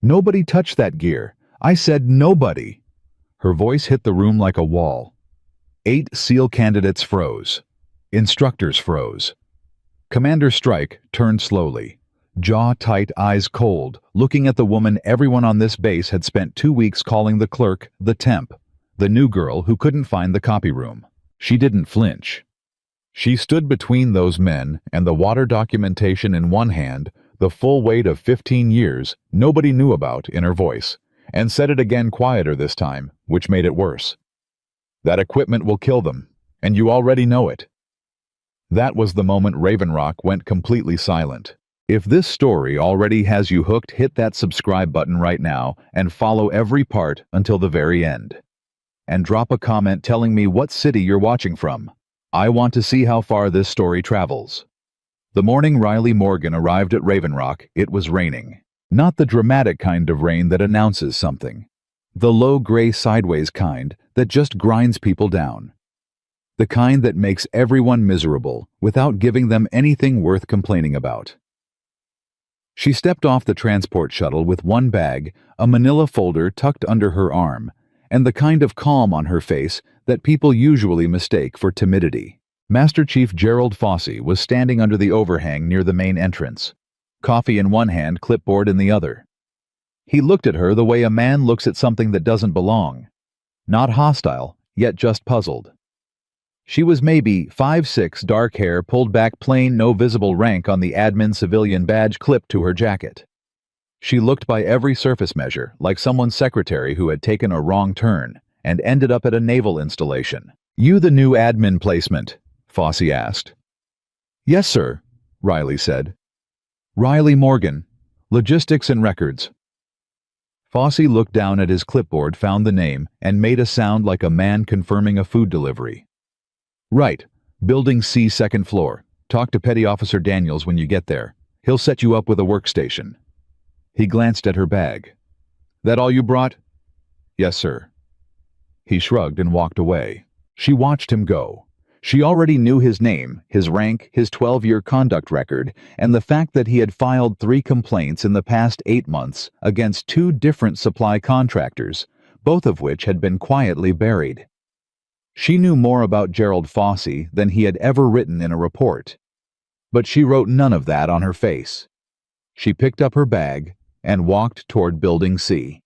Nobody touched that gear. I said nobody. Her voice hit the room like a wall. 8 SEAL candidates froze. Instructors froze. Commander Strike turned slowly, jaw tight, eyes cold, looking at the woman everyone on this base had spent 2 weeks calling the clerk the temp, the new girl who couldn't find the copy room. She didn't flinch. She stood between those men and the water documentation in one hand, the full weight of 15 years nobody knew about in her voice, and said it again quieter this time, which made it worse. That equipment will kill them, and you already know it. That was the moment Raven Rock went completely silent. If this story already has you hooked, hit that subscribe button right now and follow every part until the very end. And drop a comment telling me what city you're watching from. I want to see how far this story travels. The morning Riley Morgan arrived at Raven Rock, it was raining. Not the dramatic kind of rain that announces something. The low gray sideways kind that just grinds people down. The kind that makes everyone miserable without giving them anything worth complaining about. She stepped off the transport shuttle with one bag, a manila folder tucked under her arm, and the kind of calm on her face that people usually mistake for timidity. Master Chief Gerald Fossey was standing under the overhang near the main entrance, coffee in one hand, clipboard in the other. He looked at her the way a man looks at something that doesn't belong. Not hostile, yet just puzzled. She was maybe 5'6", dark hair pulled back plain, no visible rank on the admin civilian badge clipped to her jacket. She looked by every surface measure like someone's secretary who had taken a wrong turn and ended up at a naval installation. "You the new admin placement?" Fossey asked. "Yes, sir," Riley said. "Riley Morgan, Logistics and Records." Fossey looked down at his clipboard, found the name, and made a sound like a man confirming a food delivery. "Right. Building C, 2nd floor. Talk to Petty Officer Daniels when you get there. He'll set you up with a workstation." He glanced at her bag. "That all you brought?" "Yes, sir." He shrugged and walked away. She watched him go. She already knew his name, his rank, his 12-year conduct record, and the fact that he had filed 3 complaints in the past 8 months against 2 different supply contractors, both of which had been quietly buried. She knew more about Gerald Fossey than he had ever written in a report. But she wrote none of that on her face. She picked up her bag and walked toward Building C.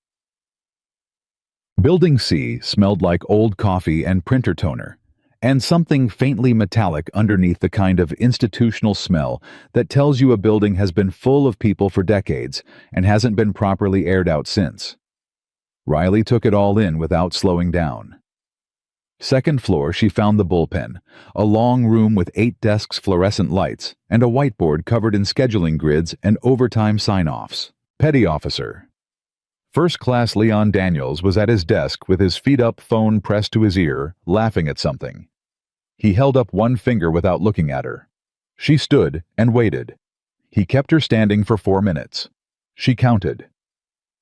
Building C smelled like old coffee and printer toner, and something faintly metallic underneath, the kind of institutional smell that tells you a building has been full of people for decades and hasn't been properly aired out since. Riley took it all in without slowing down. 2nd floor, she found the bullpen, a long room with 8 desks, fluorescent lights, and a whiteboard covered in scheduling grids and overtime sign-offs. Petty Officer. First Class Leon Daniels was at his desk with his feet up, phone pressed to his ear, laughing at something. He held up one finger without looking at her. She stood and waited. He kept her standing for 4 minutes. She counted.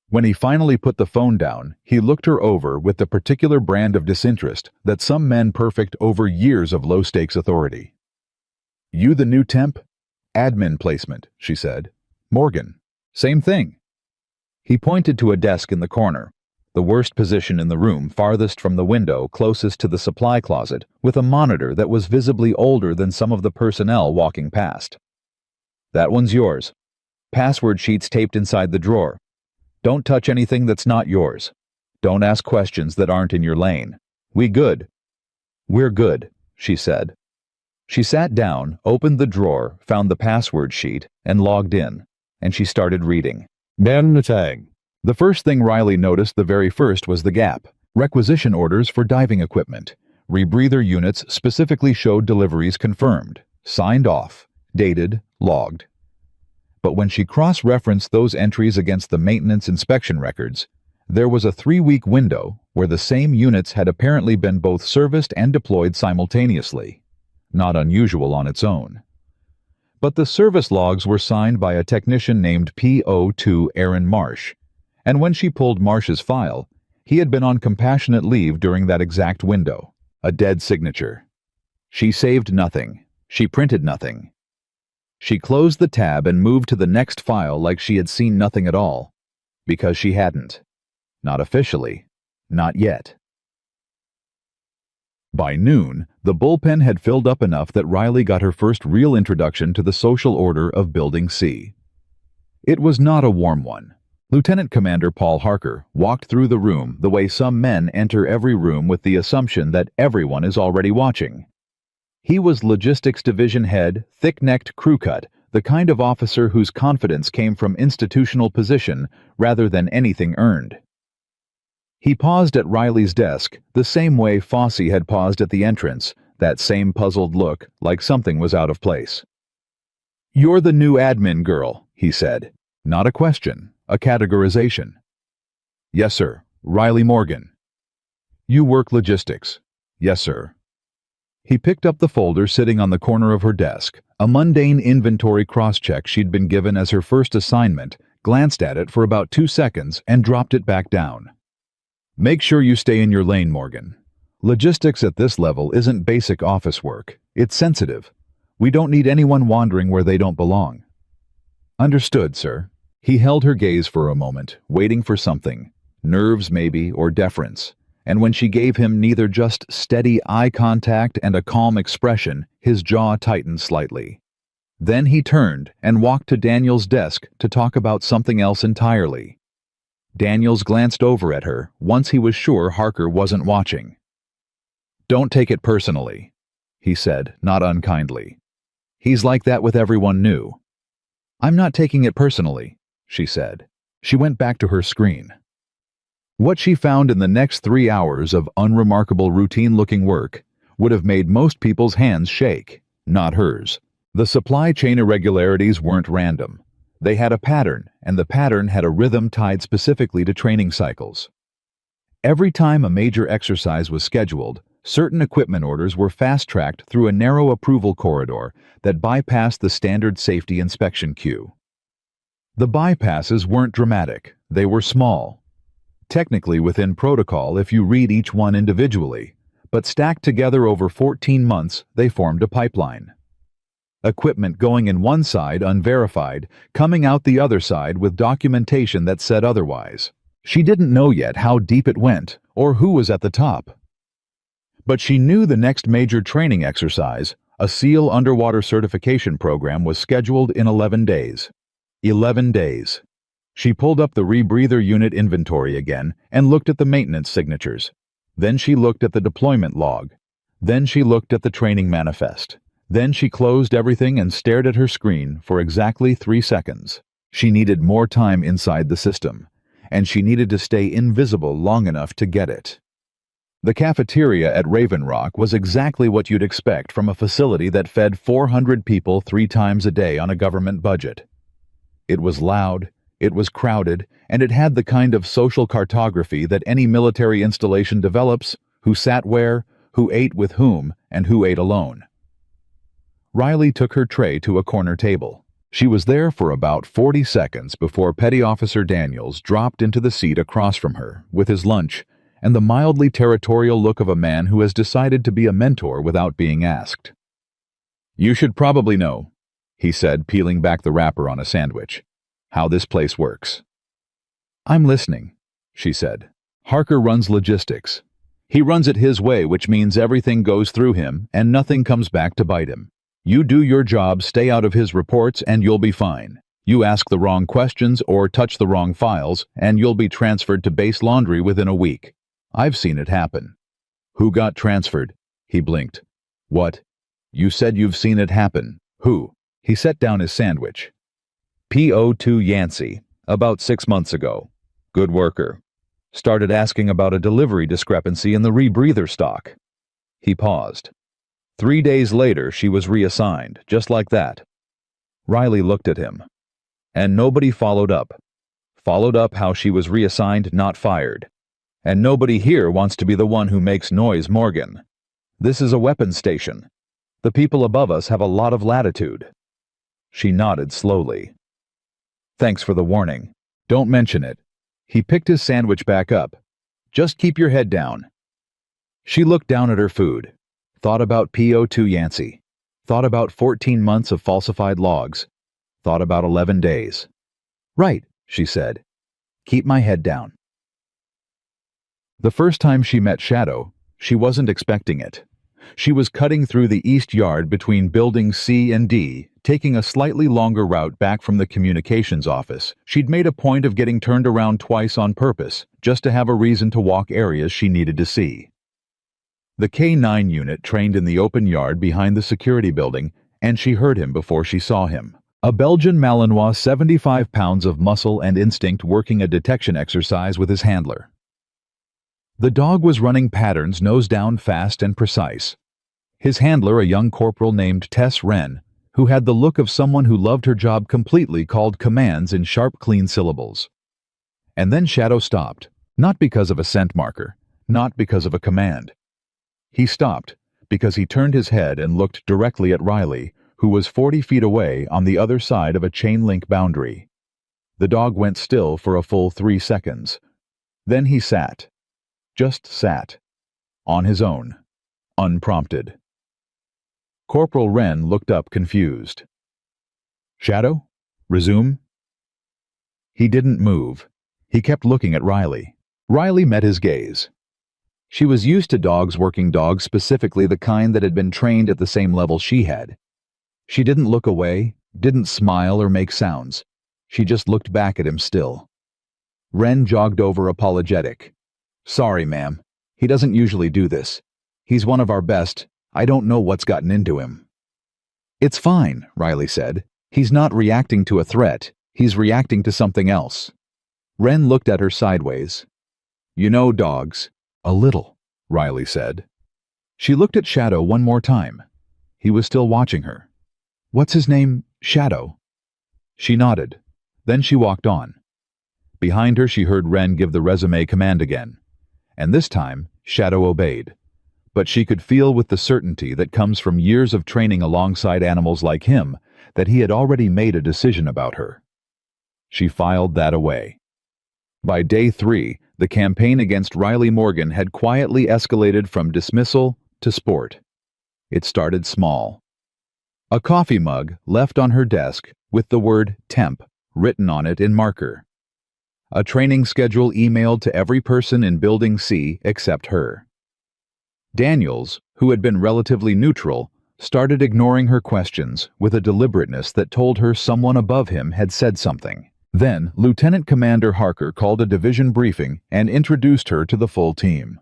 When he finally put the phone down, he looked her over with the particular brand of disinterest that some men perfect over years of low-stakes authority. "You the new temp?" "Admin placement," she said. "Morgan. Same thing." He pointed to a desk in the corner, the worst position in the room, farthest from the window, closest to the supply closet, with a monitor that was visibly older than some of the personnel walking past. "That one's yours. Password sheets taped inside the drawer. Don't touch anything that's not yours. Don't ask questions that aren't in your lane. We good?" "We're good," she said. She sat down, opened the drawer, found the password sheet, and logged in, and she started reading. "Ben Tag." The first thing Riley noticed, the very first, was the gap. Requisition orders for diving equipment. Rebreather units specifically showed deliveries confirmed, signed off, dated, logged. But when she cross-referenced those entries against the maintenance inspection records, there was a 3-week window where the same units had apparently been both serviced and deployed simultaneously. Not unusual on its own. But the service logs were signed by a technician named P.O.2 Aaron Marsh, and when she pulled Marsh's file, he had been on compassionate leave during that exact window. A dead signature. She saved nothing. She printed nothing. She closed the tab and moved to the next file like she had seen nothing at all. Because she hadn't. Not officially. Not yet. By noon, the bullpen had filled up enough that Riley got her first real introduction to the social order of Building C. It was not a warm one. Lieutenant Commander Paul Harker walked through the room the way some men enter every room with the assumption that everyone is already watching. He was Logistics Division Head, thick-necked crew cut, the kind of officer whose confidence came from institutional position rather than anything earned. He paused at Riley's desk the same way Fossey had paused at the entrance, that same puzzled look, like something was out of place. "You're the new admin girl," he said. Not a question, a categorization. "Yes, sir. Riley Morgan." "You work logistics." "Yes, sir." He picked up the folder sitting on the corner of her desk, a mundane inventory cross-check she'd been given as her first assignment, glanced at it for about 2 seconds, and dropped it back down. "Make sure you stay in your lane, Morgan. Logistics at this level isn't basic office work. It's sensitive. We don't need anyone wandering where they don't belong." "Understood, sir." He held her gaze for a moment, waiting for something, nerves maybe, or deference, and when she gave him neither just steady eye contact and a calm expression, his jaw tightened slightly. Then he turned and walked to Daniel's desk to talk about something else entirely. Daniels glanced over at her once he was sure Harker wasn't watching. "Don't take it personally," he said, not unkindly. "He's like that with everyone new." "I'm not taking it personally," she said. She went back to her screen. What she found in the next 3 hours of unremarkable routine-looking work would have made most people's hands shake, not hers. The supply chain irregularities weren't random. They had a pattern, and the pattern had a rhythm tied specifically to training cycles. Every time a major exercise was scheduled, certain equipment orders were fast-tracked through a narrow approval corridor that bypassed the standard safety inspection queue. The bypasses weren't dramatic, they were small. Technically within protocol if you read each one individually, but stacked together over 14 months, they formed a pipeline. Equipment going in one side unverified, coming out the other side with documentation that said otherwise. She didn't know yet how deep it went, or who was at the top. But she knew the next major training exercise, a SEAL underwater certification program, was scheduled in 11 days. 11 days. She pulled up the rebreather unit inventory again and looked at the maintenance signatures. Then she looked at the deployment log. Then she looked at the training manifest. Then she closed everything and stared at her screen for exactly 3 seconds. She needed more time inside the system, and she needed to stay invisible long enough to get it. The cafeteria at Raven Rock was exactly what you'd expect from a facility that fed 400 people 3 times a day on a government budget. It was loud, it was crowded, and it had the kind of social cartography that any military installation develops: who sat where, who ate with whom, and who ate alone. Riley took her tray to a corner table. She was there for about 40 seconds before Petty Officer Daniels dropped into the seat across from her with his lunch and the mildly territorial look of a man who has decided to be a mentor without being asked. "You should probably know," he said, peeling back the wrapper on a sandwich, "how this place works." "I'm listening," she said. "Harker runs logistics. He runs it his way, which means everything goes through him and nothing comes back to bite him. You do your job, stay out of his reports, and you'll be fine. You ask the wrong questions or touch the wrong files, and you'll be transferred to base laundry within a week. I've seen it happen." "Who got transferred?" He blinked. "What? You said you've seen it happen. Who?" He set down his sandwich. "PO2 Yancey, about 6 months ago. Good worker. Started asking about a delivery discrepancy in the rebreather stock." He paused. 3 days later, she was reassigned, just like that. Riley looked at him. "And nobody followed up. Followed up how she was reassigned, not fired. And nobody here wants to be the one who makes noise, Morgan. This is a weapons station. The people above us have a lot of latitude." She nodded slowly. "Thanks for the warning. Don't mention it." He picked his sandwich back up. "Just keep your head down." She looked down at her food. Thought about PO2 Yancey. Thought about 14 months of falsified logs. Thought about 11 days. "Right," she said. Keep my head down. The first time she met Shadow, she wasn't expecting it. She was cutting through the east yard between buildings C and D, taking a slightly longer route back from the communications office. She'd made a point of getting turned around twice on purpose, just to have a reason to walk areas she needed to see. The K-9 unit trained in the open yard behind the security building, and she heard him before she saw him. A Belgian Malinois, 75 pounds of muscle and instinct, working a detection exercise with his handler. The dog was running patterns nose down, fast and precise. His handler, a young corporal named Tess Wren, who had the look of someone who loved her job completely, called commands in sharp, clean syllables. And then Shadow stopped, not because of a scent marker, not because of a command. He stopped because he turned his head and looked directly at Riley, who was 40 feet away on the other side of a chain-link boundary. The dog went still for a full 3 seconds. Then he sat. Just sat. On his own. Unprompted. Corporal Wren looked up confused. Shadow? Resume? He didn't move. He kept looking at Riley. Riley met his gaze. She was used to dogs working dogs, specifically the kind that had been trained at the same level she had. She didn't look away, didn't smile or make sounds. She just looked back at him still. Wren jogged over, apologetic. Sorry, ma'am. He doesn't usually do this. He's one of our best. I don't know what's gotten into him. It's fine, Riley said. He's not reacting to a threat. He's reacting to something else. Wren looked at her sideways. You know dogs. A little, Riley said. She looked at Shadow one more time. He was still watching her. What's his name? Shadow? She nodded. Then she walked on. Behind her she heard Wren give the resume command again. And this time, Shadow obeyed. But she could feel with the certainty that comes from years of training alongside animals like him that he had already made a decision about her. She filed that away. By day 3, the campaign against Riley Morgan had quietly escalated from dismissal to sport. It started small. A coffee mug left on her desk with the word temp written on it in marker. A training schedule emailed to every person in Building C except her. Daniels, who had been relatively neutral, started ignoring her questions with a deliberateness that told her someone above him had said something. Then, Lieutenant Commander Harker called a division briefing and introduced her to the full team.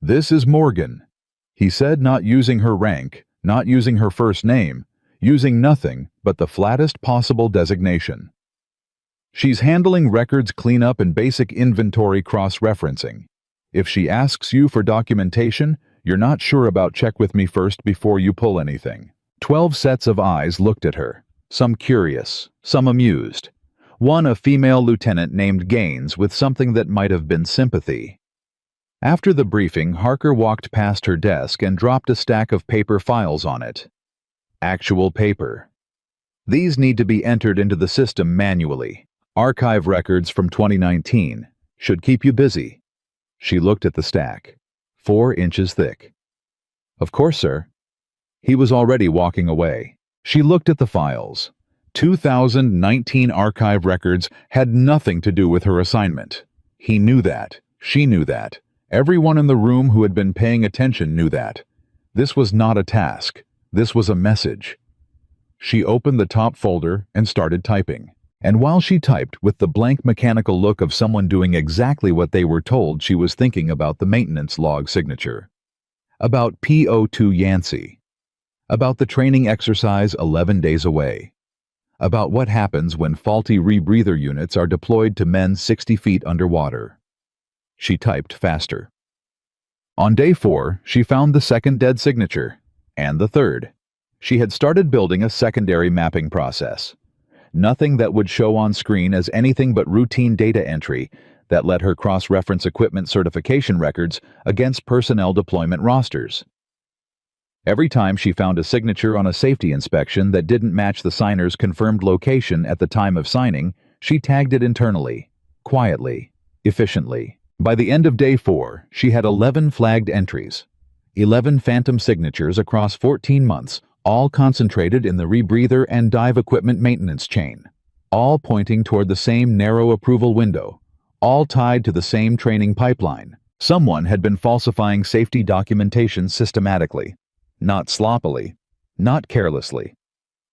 This is Morgan, he said, not using her rank, not using her first name, using nothing but the flattest possible designation. She's handling records cleanup and basic inventory cross-referencing. If she asks you for documentation, you're not sure about, check with me first before you pull anything. 12 sets of eyes looked at her, some curious, some amused. One a female lieutenant named Gaines with something that might have been sympathy. After the briefing, Harker walked past her desk and dropped a stack of paper files on it. Actual paper. These need to be entered into the system manually. Archive records from 2019. Should keep you busy. She looked at the stack. 4 inches thick. Of course, sir. He was already walking away. She looked at the files. 2019 archive records had nothing to do with her assignment. He knew that. She knew that. Everyone in the room who had been paying attention knew that. This was not a task. This was a message. She opened the top folder and started typing. And while she typed with the blank mechanical look of someone doing exactly what they were told, she was thinking about the maintenance log signature. About PO2 Yancey. About the training exercise 11 days away. About what happens when faulty rebreather units are deployed to men 60 feet underwater. She typed faster. On day 4, she found the second dead signature, and the third. She had started building a secondary mapping process. Nothing that would show on screen as anything but routine data entry that let her cross-reference equipment certification records against personnel deployment rosters. Every time she found a signature on a safety inspection that didn't match the signer's confirmed location at the time of signing, she tagged it internally, quietly, efficiently. By the end of day 4, she had 11 flagged entries, 11 phantom signatures across 14 months, all concentrated in the rebreather and dive equipment maintenance chain, all pointing toward the same narrow approval window, all tied to the same training pipeline. Someone had been falsifying safety documentation systematically, not sloppily, not carelessly,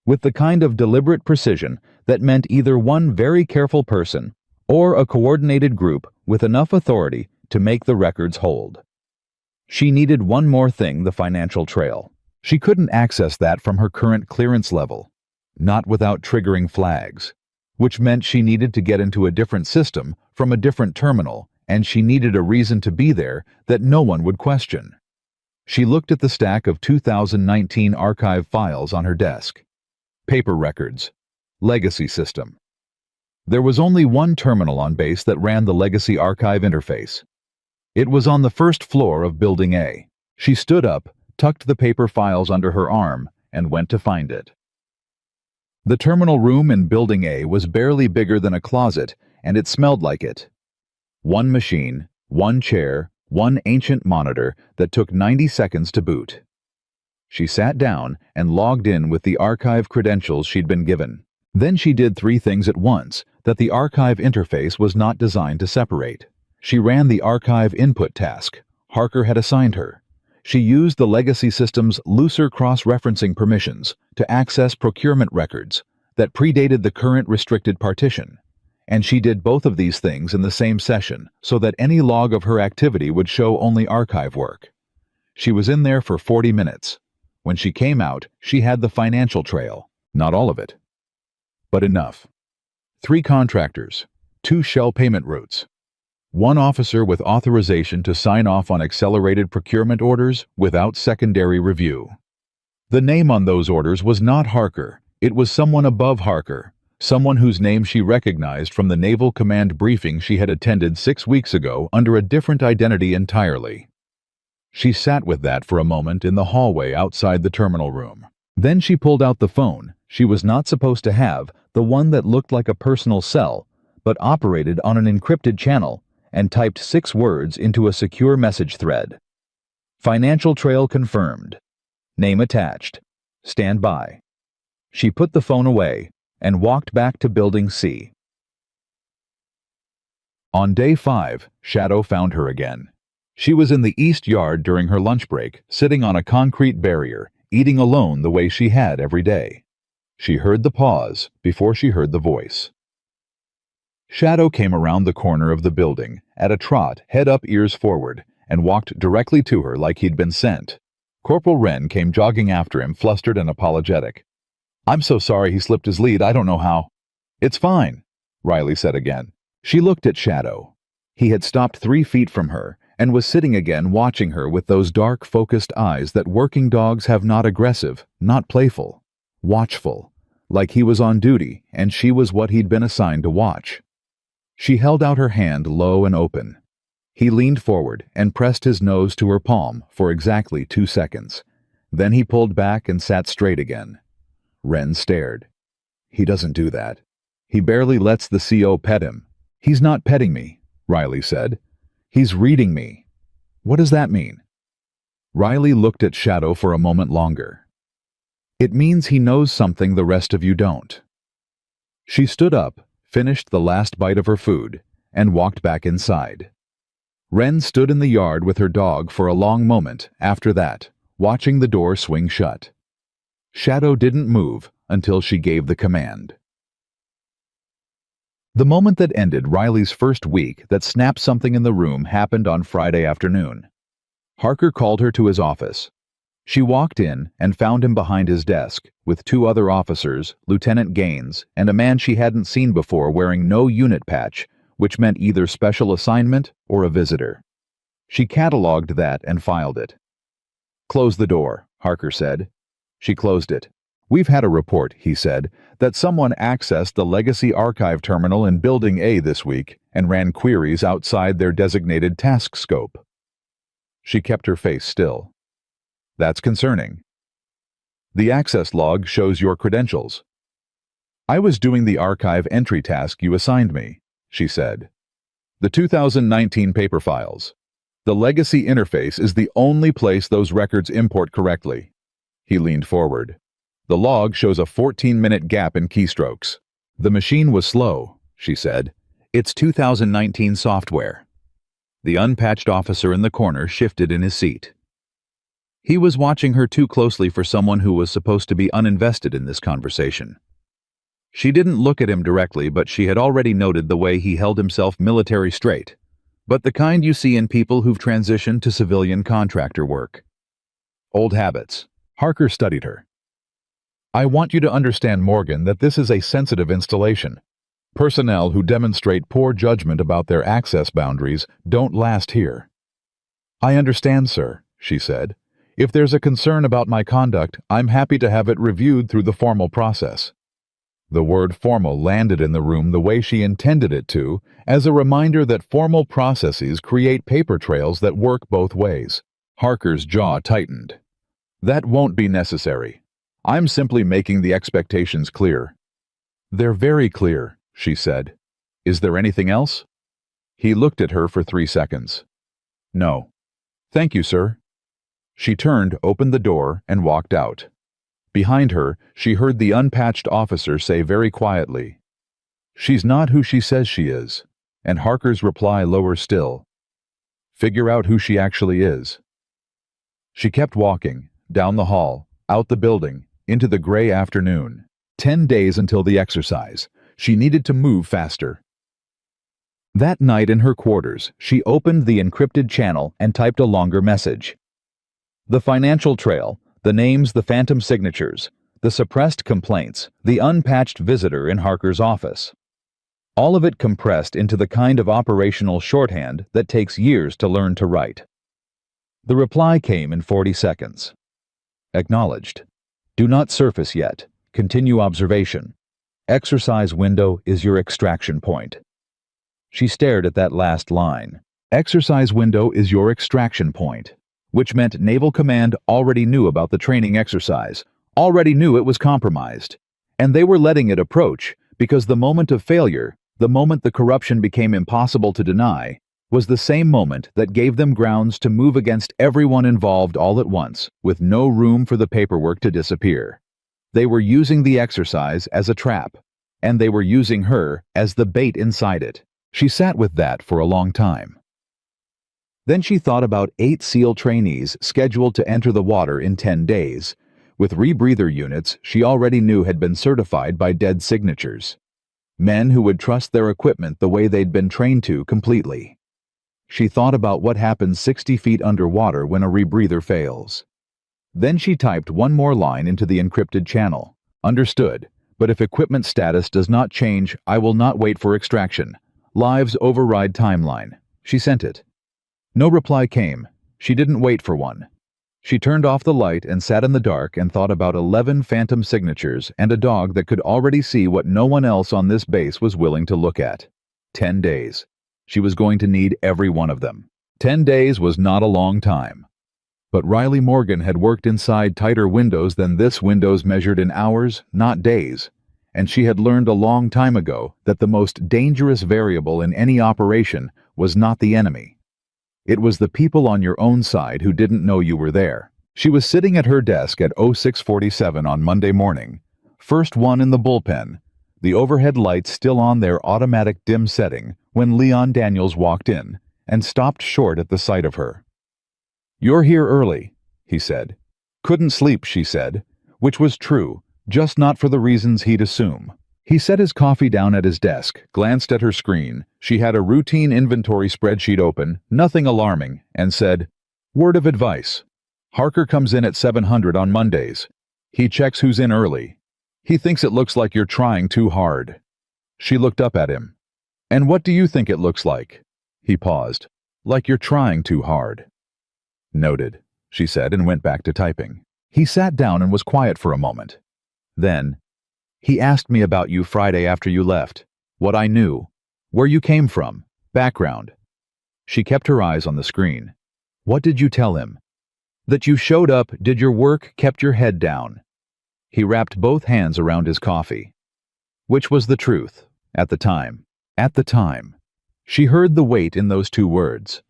with the kind of deliberate precision that meant either one very careful person or a coordinated group with enough authority to make the records hold. She needed one more thing: the financial trail. She couldn't access that from her current clearance level, not without triggering flags, which meant she needed to get into a different system from a different terminal, and she needed a reason to be there that no one would question. She looked at the stack of 2019 archive files on her desk. Paper records. Legacy system. There was only one terminal on base that ran the legacy archive interface. It was on the first floor of Building A. She stood up, tucked the paper files under her arm, and went to find it. The terminal room in Building A was barely bigger than a closet, and it smelled like it. One machine, one chair, one ancient monitor that took 90 seconds to boot. She sat down and logged in with the archive credentials she'd been given. Then she did three things at once that the archive interface was not designed to separate. She ran the archive input task Harker had assigned her. She used the legacy system's looser cross-referencing permissions to access procurement records that predated the current restricted partition. And she did both of these things in the same session so that any log of her activity would show only archive work. She was in there for 40 minutes. When she came out, she had the financial trail. Not all of it, but enough. 3 contractors, 2 shell payment routes, 1 officer with authorization to sign off on accelerated procurement orders without secondary review. The name on those orders was not Harker. It was someone above Harker, someone whose name she recognized from the Naval Command briefing she had attended 6 weeks ago under a different identity entirely. She sat with that for a moment in the hallway outside the terminal room. Then she pulled out the phone she was not supposed to have, the one that looked like a personal cell, but operated on an encrypted channel, and typed 6 words into a secure message thread. Financial trail confirmed. Name attached. Stand by. She put the phone away and walked back to Building C. On day 5, Shadow found her again. She was in the east yard during her lunch break, sitting on a concrete barrier, eating alone the way she had every day. She heard the pause before she heard the voice. Shadow came around the corner of the building, at a trot, head up, ears forward, and walked directly to her like he'd been sent. Corporal Wren came jogging after him, flustered and apologetic. "I'm so sorry he slipped his lead, I don't know how." "It's fine," Riley said again. She looked at Shadow. He had stopped 3 feet from her, and was sitting again watching her with those dark, focused eyes that working dogs have, not aggressive, not playful, watchful, like he was on duty and she was what he'd been assigned to watch. She held out her hand low and open. He leaned forward and pressed his nose to her palm for exactly 2 seconds. Then he pulled back and sat straight again. Wren stared. "He doesn't do that. He barely lets the CO pet him." "He's not petting me," Riley said. "He's reading me." "What does that mean?" Riley looked at Shadow for a moment longer. "It means he knows something the rest of you don't." She stood up, finished the last bite of her food, and walked back inside. Wren stood in the yard with her dog for a long moment after that, watching the door swing shut. Shadow didn't move until she gave the command. The moment that ended Riley's first week that snapped something in the room happened on Friday afternoon. Harker called her to his office. She walked in and found him behind his desk, with 2 other officers, Lieutenant Gaines, and a man she hadn't seen before wearing no unit patch, which meant either special assignment or a visitor. She cataloged that and filed it. "Close the door," Harker said. She closed it. "We've had a report," he said, "that someone accessed the Legacy Archive Terminal in Building A this week and ran queries outside their designated task scope." She kept her face still. "That's concerning." "The access log shows your credentials." "I was doing the archive entry task you assigned me," she said. "The 2019 paper files. The legacy interface is the only place those records import correctly." He leaned forward. "The log shows a 14-minute gap in keystrokes." "The machine was slow," she said. It's 2019 software. The unpatched officer in the corner shifted in his seat. He was watching her too closely for someone who was supposed to be uninvested in this conversation. She didn't look at him directly, but she had already noted the way he held himself military straight, but the kind you see in people who've transitioned to civilian contractor work. Old habits. Harker studied her. I want you to understand, Morgan, that this is a sensitive installation. Personnel who demonstrate poor judgment about their access boundaries don't last here. I understand, sir, she said. If there's a concern about my conduct, I'm happy to have it reviewed through the formal process. The word formal landed in the room the way she intended it to, as a reminder that formal processes create paper trails that work both ways. Harker's jaw tightened. That won't be necessary. I'm simply making the expectations clear. They're very clear, she said. Is there anything else? He looked at her for 3 seconds. No. Thank you, sir. She turned, opened the door, and walked out. Behind her, she heard the unpatched officer say very quietly, She's not who she says she is, and Harker's reply lower still, Figure out who she actually is. She kept walking, down the hall, out the building, into the gray afternoon. 10 days until the exercise. She needed to move faster. That night in her quarters, she opened the encrypted channel and typed a longer message. The financial trail, the names, the phantom signatures, the suppressed complaints, the unpatched visitor in Harker's office. All of it compressed into the kind of operational shorthand that takes years to learn to write. The reply came in 40 seconds. Acknowledged. Do not surface yet. Continue observation. Exercise window is your extraction point. She stared at that last line. Exercise window is your extraction point, which meant Naval Command already knew about the training exercise, already knew it was compromised, and they were letting it approach because the moment of failure, the moment the corruption became impossible to deny, was the same moment that gave them grounds to move against everyone involved all at once, with no room for the paperwork to disappear. They were using the exercise as a trap, and they were using her as the bait inside it. She sat with that for a long time. Then she thought about 8 SEAL trainees scheduled to enter the water in 10 days, with rebreather units she already knew had been certified by dead signatures. Men who would trust their equipment the way they'd been trained to completely. She thought about what happens 60 feet underwater when a rebreather fails. Then she typed one more line into the encrypted channel. Understood, but if equipment status does not change, I will not wait for extraction. Lives override timeline. She sent it. No reply came. She didn't wait for one. She turned off the light and sat in the dark and thought about 11 phantom signatures and a dog that could already see what no one else on this base was willing to look at. 10 days. She was going to need every one of them. 10 days was not a long time. But Riley Morgan had worked inside tighter windows than this, windows measured in hours, not days, and she had learned a long time ago that the most dangerous variable in any operation was not the enemy. It was the people on your own side who didn't know you were there. She was sitting at her desk at 06:47 on Monday morning, first one in the bullpen, the overhead lights still on their automatic dim setting, when Leon Daniels walked in and stopped short at the sight of her. You're here early, he said. Couldn't sleep, she said, which was true, just not for the reasons he'd assume. He set his coffee down at his desk, glanced at her screen. She had a routine inventory spreadsheet open, nothing alarming, and said, Word of advice. Harker comes in at 700 on Mondays. He checks who's in early. He thinks it looks like you're trying too hard. She looked up at him. And what do you think it looks like? He paused. Like you're trying too hard. Noted, she said and went back to typing. He sat down and was quiet for a moment. Then, he asked me about you Friday after you left, what I knew, where you came from, background. She kept her eyes on the screen. What did you tell him? That you showed up, did your work, kept your head down. He wrapped both hands around his coffee. Which was the truth, at the time. At the time. She heard the weight in those 2 words.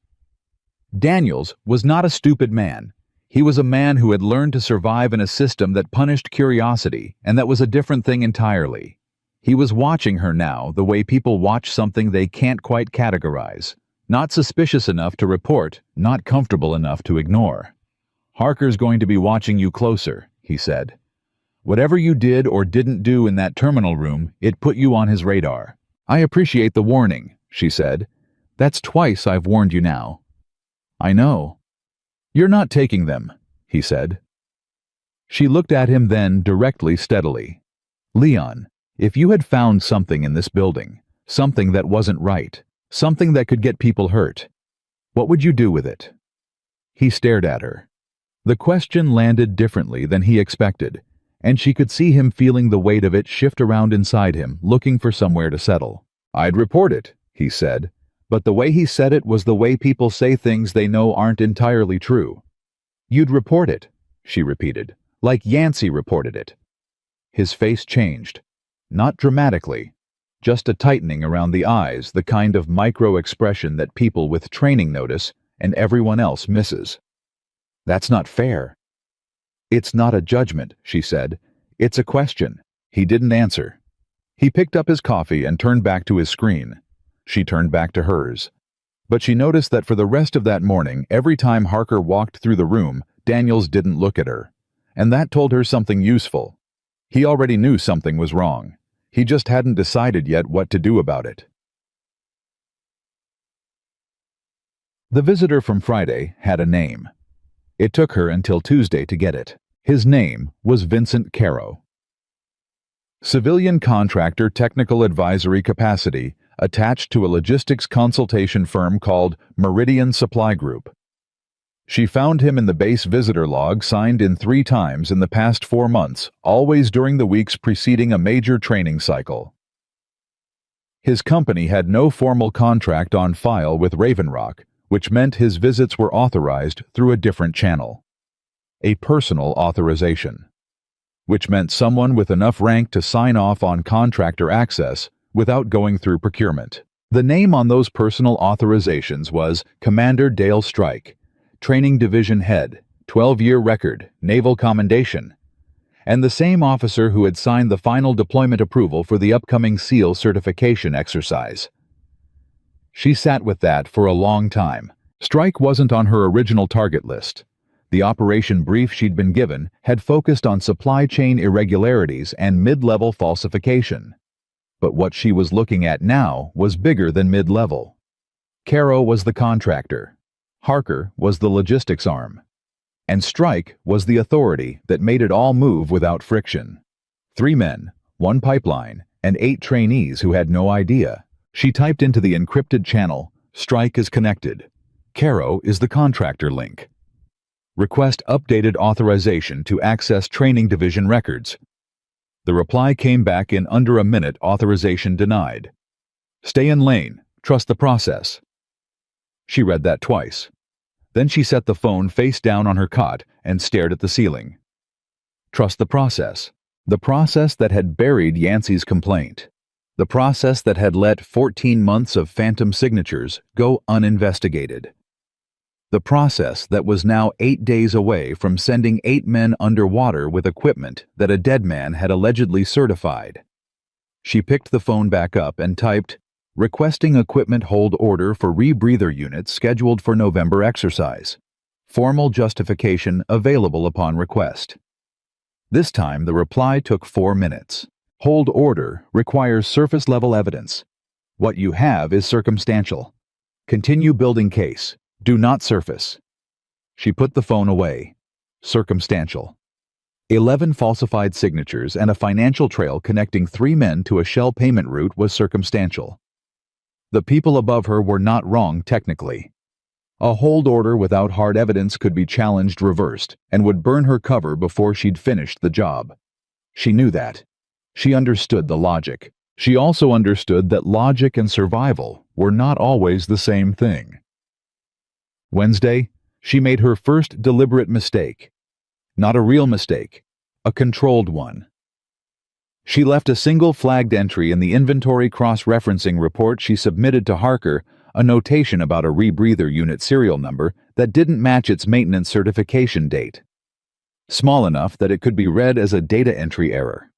Daniels was not a stupid man. He was a man who had learned to survive in a system that punished curiosity, and that was a different thing entirely. He was watching her now the way people watch something they can't quite categorize. Not suspicious enough to report, not comfortable enough to ignore. "Harker's going to be watching you closer," he said. "Whatever you did or didn't do in that terminal room, it put you on his radar." "I appreciate the warning," she said. "That's twice I've warned you now." "I know." "You're not taking them," he said. She looked at him then directly, steadily. "Leon, if you had found something in this building, something that wasn't right, something that could get people hurt, what would you do with it?" He stared at her. The question landed differently than he expected, and she could see him feeling the weight of it shift around inside him, looking for somewhere to settle. "I'd report it," he said, but the way he said it was the way people say things they know aren't entirely true. "You'd report it," she repeated, "like Yancey reported it." His face changed. Not dramatically, just a tightening around the eyes, the kind of micro-expression that people with training notice and everyone else misses. "That's not fair." "It's not a judgment," she said. "It's a question." He didn't answer. He picked up his coffee and turned back to his screen. She turned back to hers. But she noticed that for the rest of that morning, every time Harker walked through the room, Daniels didn't look at her. And that told her something useful. He already knew something was wrong. He just hadn't decided yet what to do about it. The visitor from Friday had a name. It took her until Tuesday to get it. His name was Vincent Caro. Civilian contractor, technical advisory capacity, attached to a logistics consultation firm called Meridian Supply Group. She found him in the base visitor log, signed in 3 times in the past 4 months, always during the weeks preceding a major training cycle. His company had no formal contract on file with Raven Rock, which meant his visits were authorized through a different channel. A personal authorization. Which meant someone with enough rank to sign off on contractor access without going through procurement. The name on those personal authorizations was Commander Dale Strike, Training Division Head, 12-year record, Naval Commendation, and the same officer who had signed the final deployment approval for the upcoming SEAL certification exercise. She sat with that for a long time. Strike wasn't on her original target list. The operation brief she'd been given had focused on supply chain irregularities and mid-level falsification. But what she was looking at now was bigger than mid-level. Caro was the contractor. Harker was the logistics arm. And Strike was the authority that made it all move without friction. 3 men, 1 pipeline, and 8 trainees who had no idea. She typed into the encrypted channel, "Strike is connected. Caro is the contractor link. Request updated authorization to access training division records." The reply came back in under a minute. Authorization denied. "Stay in lane. Trust the process." She read that twice. Then she set the phone face down on her cot and stared at the ceiling. Trust the process. The process that had buried Yancey's complaint. The process that had let 14 months of phantom signatures go uninvestigated. The process that was now 8 days away from sending 8 men underwater with equipment that a dead man had allegedly certified. She picked the phone back up and typed, "Requesting equipment hold order for rebreather units scheduled for November exercise. Formal justification available upon request." This time the reply took 4 minutes. Hold order requires surface-level evidence. What you have is circumstantial. Continue building case. Do not surface. She put the phone away. Circumstantial. 11 falsified signatures and a financial trail connecting 3 men to a shell payment route was circumstantial. The people above her were not wrong technically. A hold order without hard evidence could be challenged, reversed, and would burn her cover before she'd finished the job. She knew that. She understood the logic. She also understood that logic and survival were not always the same thing. Wednesday, she made her first deliberate mistake. Not a real mistake, a controlled one. She left a single flagged entry in the inventory cross-referencing report she submitted to Harker, a notation about a rebreather unit serial number that didn't match its maintenance certification date. Small enough that it could be read as a data entry error.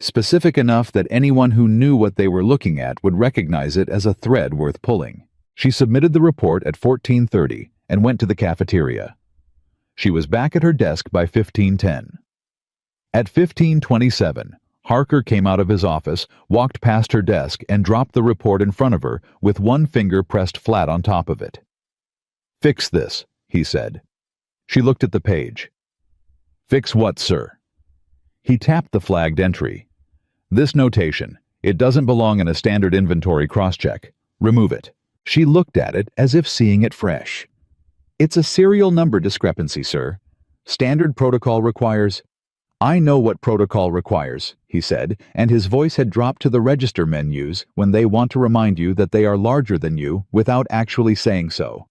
specific enough that anyone who knew what they were looking at would recognize it as a thread worth pulling. She submitted the report at 14:30 and went to the cafeteria. She was back at her desk by 15:10. At 15:27, Harker came out of his office, walked past her desk, and dropped the report in front of her with one finger pressed flat on top of it. "Fix this," he said. She looked at the page. "Fix what, sir?" He tapped the flagged entry. "This notation. It doesn't belong in a standard inventory cross-check. Remove it." She looked at it as if seeing it fresh. "It's a serial number discrepancy, sir. Standard protocol requires—" "I know what protocol requires," he said, and his voice had dropped to the register menus when they want to remind you that they are larger than you without actually saying so.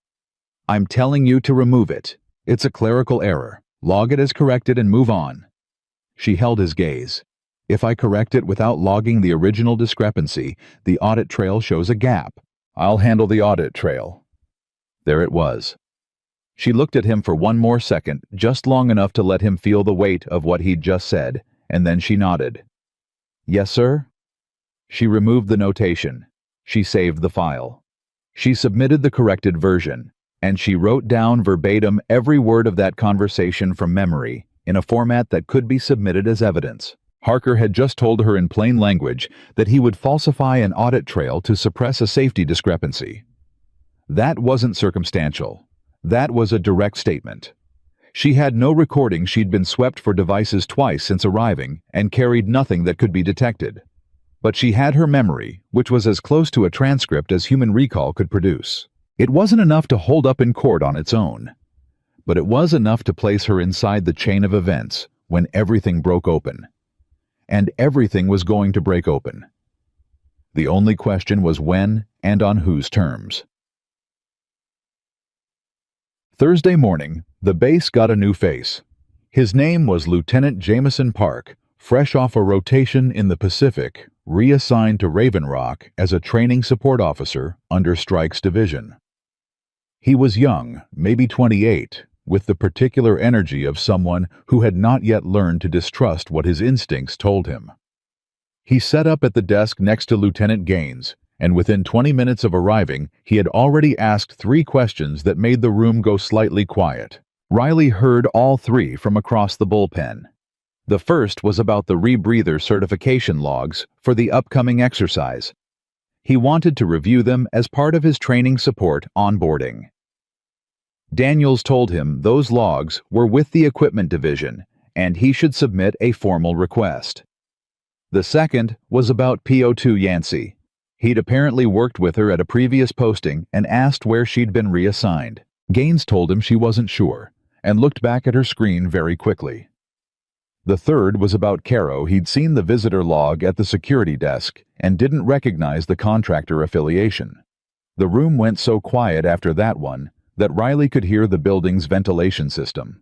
"I'm telling you to remove it. It's a clerical error. Log it as corrected and move on." She held his gaze. "If I correct it without logging the original discrepancy, the audit trail shows a gap. I'll handle the audit trail." There it was. She looked at him for one more second, just long enough to let him feel the weight of what he'd just said, and then she nodded. "Yes, sir?" She removed the notation. She saved the file. She submitted the corrected version, and she wrote down verbatim every word of that conversation from memory, in a format that could be submitted as evidence. Harker had just told her in plain language that he would falsify an audit trail to suppress a safety discrepancy. That wasn't circumstantial. That was a direct statement. She had no recording she'd been swept for devices twice since arriving and carried nothing that could be detected. But she had her memory, which was as close to a transcript as human recall could produce. It wasn't enough to hold up in court on its own. But it was enough to place her inside the chain of events when everything broke open. And everything was going to break open. The only question was when and on whose terms. Thursday morning, the base got a new face. His name was Lieutenant Jameson Park, fresh off a rotation in the Pacific, reassigned to Raven Rock as a training support officer under Strike's division. He was young, maybe 28, with the particular energy of someone who had not yet learned to distrust what his instincts told him. He sat up at the desk next to Lieutenant Gaines, and within 20 minutes of arriving, he had already asked 3 questions that made the room go slightly quiet. Riley heard all 3 from across the bullpen. The first was about the rebreather certification logs for the upcoming exercise. He wanted to review them as part of his training support onboarding. Daniels told him those logs were with the equipment division, and he should submit a formal request. The second was about PO2 Yancey. He'd apparently worked with her at a previous posting and asked where she'd been reassigned. Gaines told him she wasn't sure, and looked back at her screen very quickly. The third was about Caro. He'd seen the visitor log at the security desk and didn't recognize the contractor affiliation. The room went so quiet after that one that Riley could hear the building's ventilation system.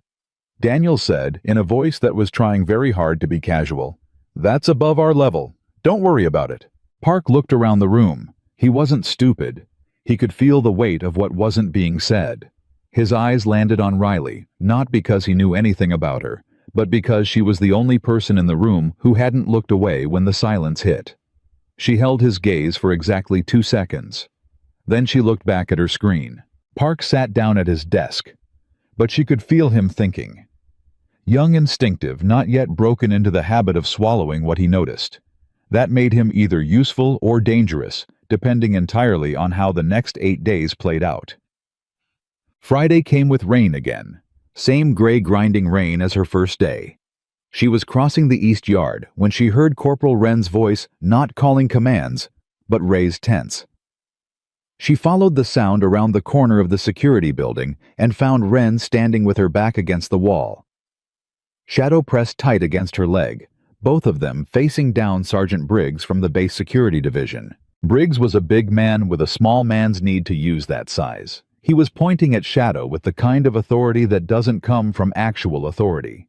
Daniel said, in a voice that was trying very hard to be casual, "That's above our level. Don't worry about it." Park looked around the room. He wasn't stupid. He could feel the weight of what wasn't being said. His eyes landed on Riley, not because he knew anything about her, but because she was the only person in the room who hadn't looked away when the silence hit. She held his gaze for exactly 2 seconds. Then she looked back at her screen. Park sat down at his desk, but she could feel him thinking. Young, instinctive, not yet broken into the habit of swallowing what he noticed. That made him either useful or dangerous, depending entirely on how the next 8 days played out. Friday came with rain again. Same gray grinding rain as her first day. She was crossing the east yard when she heard Corporal Wren's voice not calling commands, but raised tense. She followed the sound around the corner of the security building and found Wren standing with her back against the wall. Shadow pressed tight against her leg, both of them facing down Sergeant Briggs from the base security division. Briggs was a big man with a small man's need to use that size. He was pointing at Shadow with the kind of authority that doesn't come from actual authority.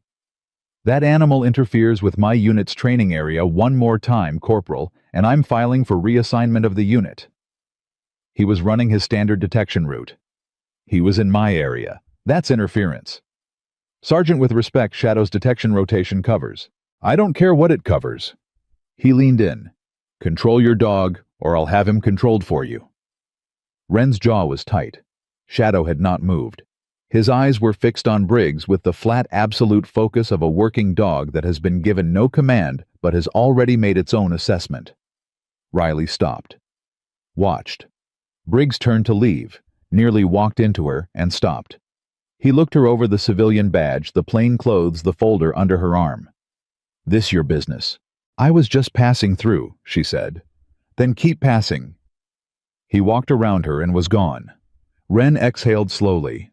"That animal interferes with my unit's training area one more time, Corporal, and I'm filing for reassignment of the unit." He was running his standard detection route. "He was in my area. That's interference." "Sergeant, with respect, Shadow's detection rotation covers." "I don't care what it covers." He leaned in. Control your dog, or I'll have him controlled for you. Wren's jaw was tight. Shadow had not moved. His eyes were fixed on Briggs with the flat absolute focus of a working dog that has been given no command but has already made its own assessment. Riley stopped. Watched. Briggs turned to leave, nearly walked into her, and stopped. He looked her over the civilian badge, the plain clothes, the folder under her arm. This your business. I was just passing through, she said. Then keep passing. He walked around her and was gone. Wren exhaled slowly.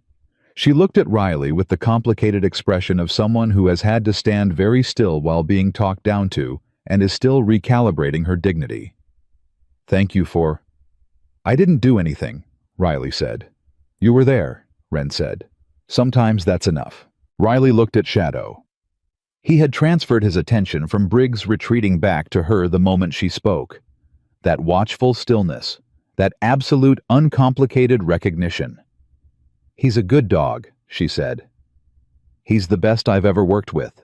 She looked at Riley with the complicated expression of someone who has had to stand very still while being talked down to and is still recalibrating her dignity. Thank you for... I didn't do anything, Riley said. You were there, Wren said. Sometimes that's enough. Riley looked at Shadow. He had transferred his attention from Briggs retreating back to her the moment she spoke. That watchful stillness, that absolute uncomplicated recognition. He's a good dog, she said. He's the best I've ever worked with,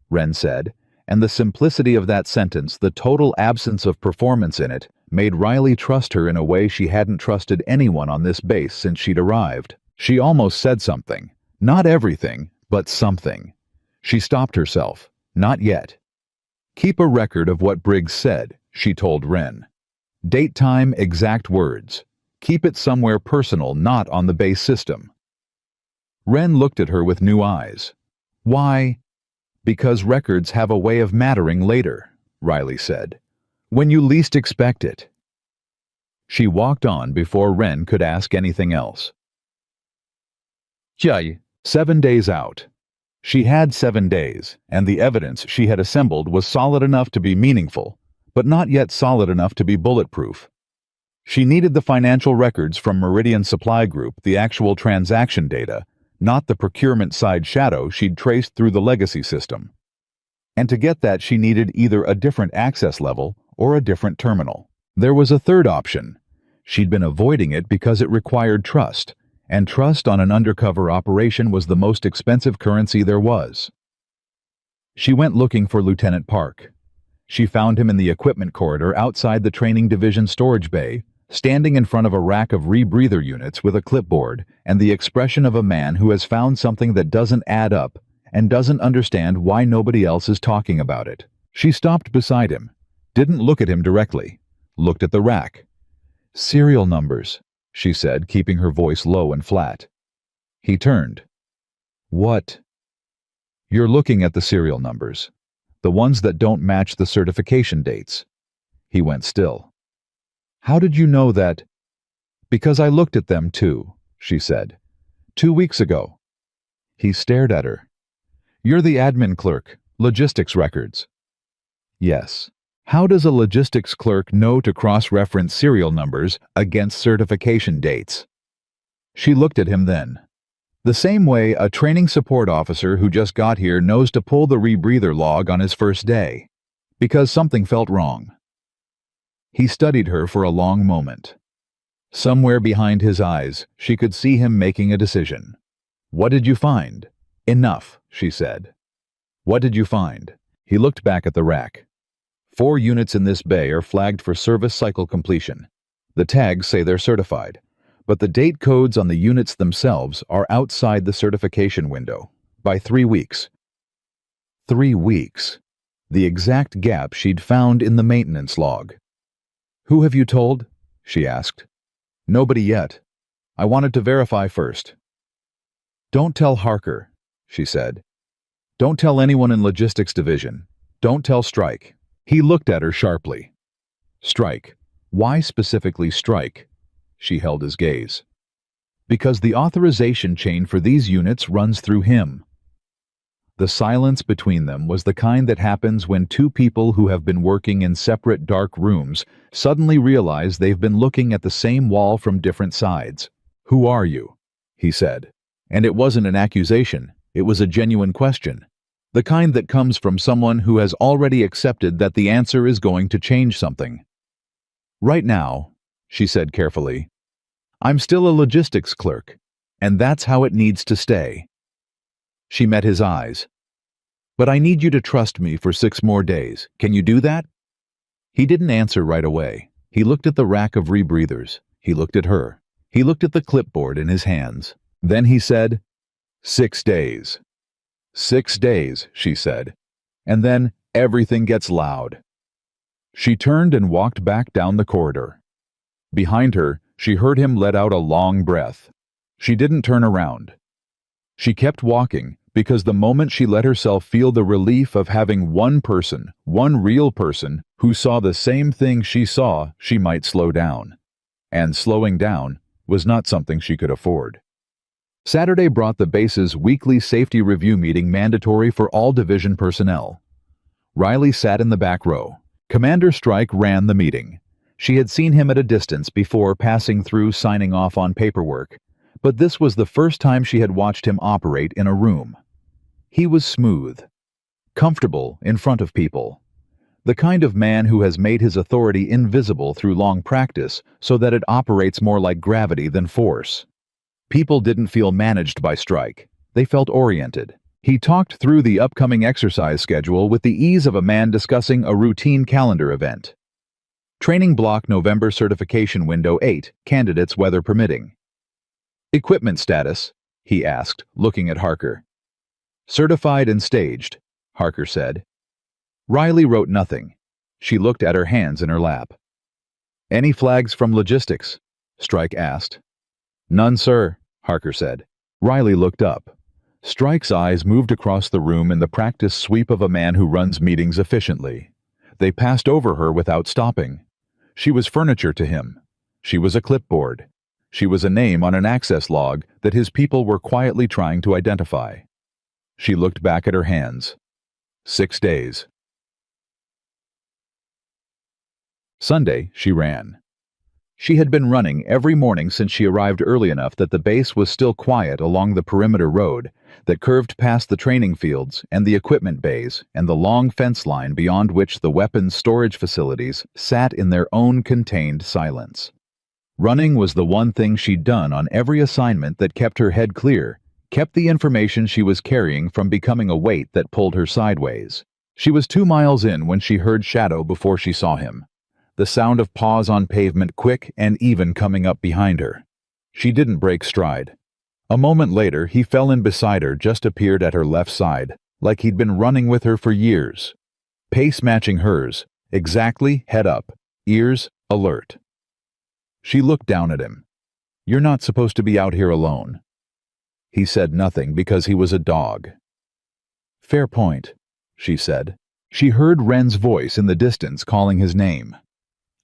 Wren said, and the simplicity of that sentence, the total absence of performance in it, made Riley trust her in a way she hadn't trusted anyone on this base since she'd arrived. She almost said something. Not everything, but something. She stopped herself. Not yet. Keep a record of what Briggs said, she told Wren. Date, time, exact words. Keep it somewhere personal, not on the base system. Wren looked at her with new eyes. Why? Because records have a way of mattering later, Riley said. When you least expect it. She walked on before Wren could ask anything else. 7 days out. She had 7 days, and the evidence she had assembled was solid enough to be meaningful, but not yet solid enough to be bulletproof. She needed the financial records from Meridian Supply Group, the actual transaction data, not the procurement side shadow she'd traced through the legacy system. And to get that, she needed either a different access level or a different terminal. There was a third option. She'd been avoiding it because it required trust, and trust on an undercover operation was the most expensive currency there was. She went looking for Lieutenant Park. She found him in the equipment corridor outside the training division storage bay, standing in front of a rack of rebreather units with a clipboard and the expression of a man who has found something that doesn't add up and doesn't understand why nobody else is talking about it. She stopped beside him, didn't look at him directly, looked at the rack. Serial numbers, she said, keeping her voice low and flat. He turned. What? You're looking at the serial numbers, the ones that don't match the certification dates. He went still. How did you know that? Because I looked at them too, she said. 2 weeks ago. He stared at her. You're the admin clerk, logistics records. Yes. How does a logistics clerk know to cross-reference serial numbers against certification dates? She looked at him then. The same way a training support officer who just got here knows to pull the rebreather log on his first day, because something felt wrong. He studied her for a long moment. Somewhere behind his eyes, she could see him making a decision. What did you find? Enough, she said. What did you find? He looked back at the rack. 4 units in this bay are flagged for service cycle completion. The tags say they're certified, but the date codes on the units themselves are outside the certification window by 3 weeks. 3 weeks. The exact gap she'd found in the maintenance log. Who have you told? She asked. Nobody yet. I wanted to verify first. Don't tell Harker, she said. Don't tell anyone in logistics division. Don't tell Strike. He looked at her sharply. Strike. Why specifically Strike? She held his gaze. Because the authorization chain for these units runs through him. The silence between them was the kind that happens when 2 people who have been working in separate dark rooms suddenly realize they've been looking at the same wall from different sides. Who are you? He said. And it wasn't an accusation, it was a genuine question. The kind that comes from someone who has already accepted that the answer is going to change something. Right now, she said carefully, I'm still a logistics clerk, and that's how it needs to stay. She met his eyes. But I need you to trust me for 6 more days. Can you do that? He didn't answer right away. He looked at the rack of rebreathers. He looked at her. He looked at the clipboard in his hands. Then he said, 6 days. 6 days, she said. And then everything gets loud. She turned and walked back down the corridor. Behind her, she heard him let out a long breath. She didn't turn around. She kept walking because the moment she let herself feel the relief of having one person, one real person, who saw the same thing she saw, she might slow down. And slowing down was not something she could afford. Saturday brought the base's weekly safety review meeting mandatory for all division personnel. Riley sat in the back row. Commander Strike ran the meeting. She had seen him at a distance before passing through signing off on paperwork, but this was the first time she had watched him operate in a room. He was smooth, comfortable in front of people. The kind of man who has made his authority invisible through long practice so that it operates more like gravity than force. People didn't feel managed by Strike. They felt oriented. He talked through the upcoming exercise schedule with the ease of a man discussing a routine calendar event. Training block November certification window 8, candidates weather permitting. Equipment status, he asked, looking at Harker. Certified and staged, Harker said. Riley wrote nothing. She looked at her hands in her lap. Any flags from logistics? Strike asked. None, sir, Harker said. Riley looked up. Strike's eyes moved across the room in the practiced sweep of a man who runs meetings efficiently. They passed over her without stopping. She was furniture to him. She was a clipboard. She was a name on an access log that his people were quietly trying to identify. She looked back at her hands. 6 days. Sunday, she ran. She had been running every morning since she arrived early enough that the base was still quiet along the perimeter road that curved past the training fields and the equipment bays and the long fence line beyond which the weapons storage facilities sat in their own contained silence. Running was the one thing she'd done on every assignment that kept her head clear, kept the information she was carrying from becoming a weight that pulled her sideways. She was 2 miles in when she heard Shadow before she saw him. The sound of paws on pavement quick and even coming up behind her. She didn't break stride. A moment later, he fell in beside her, just appeared at her left side, like he'd been running with her for years. Pace matching hers, exactly head up, ears alert. She looked down at him. You're not supposed to be out here alone. He said nothing because he was a dog. Fair point, she said. She heard Ren's voice in the distance calling his name.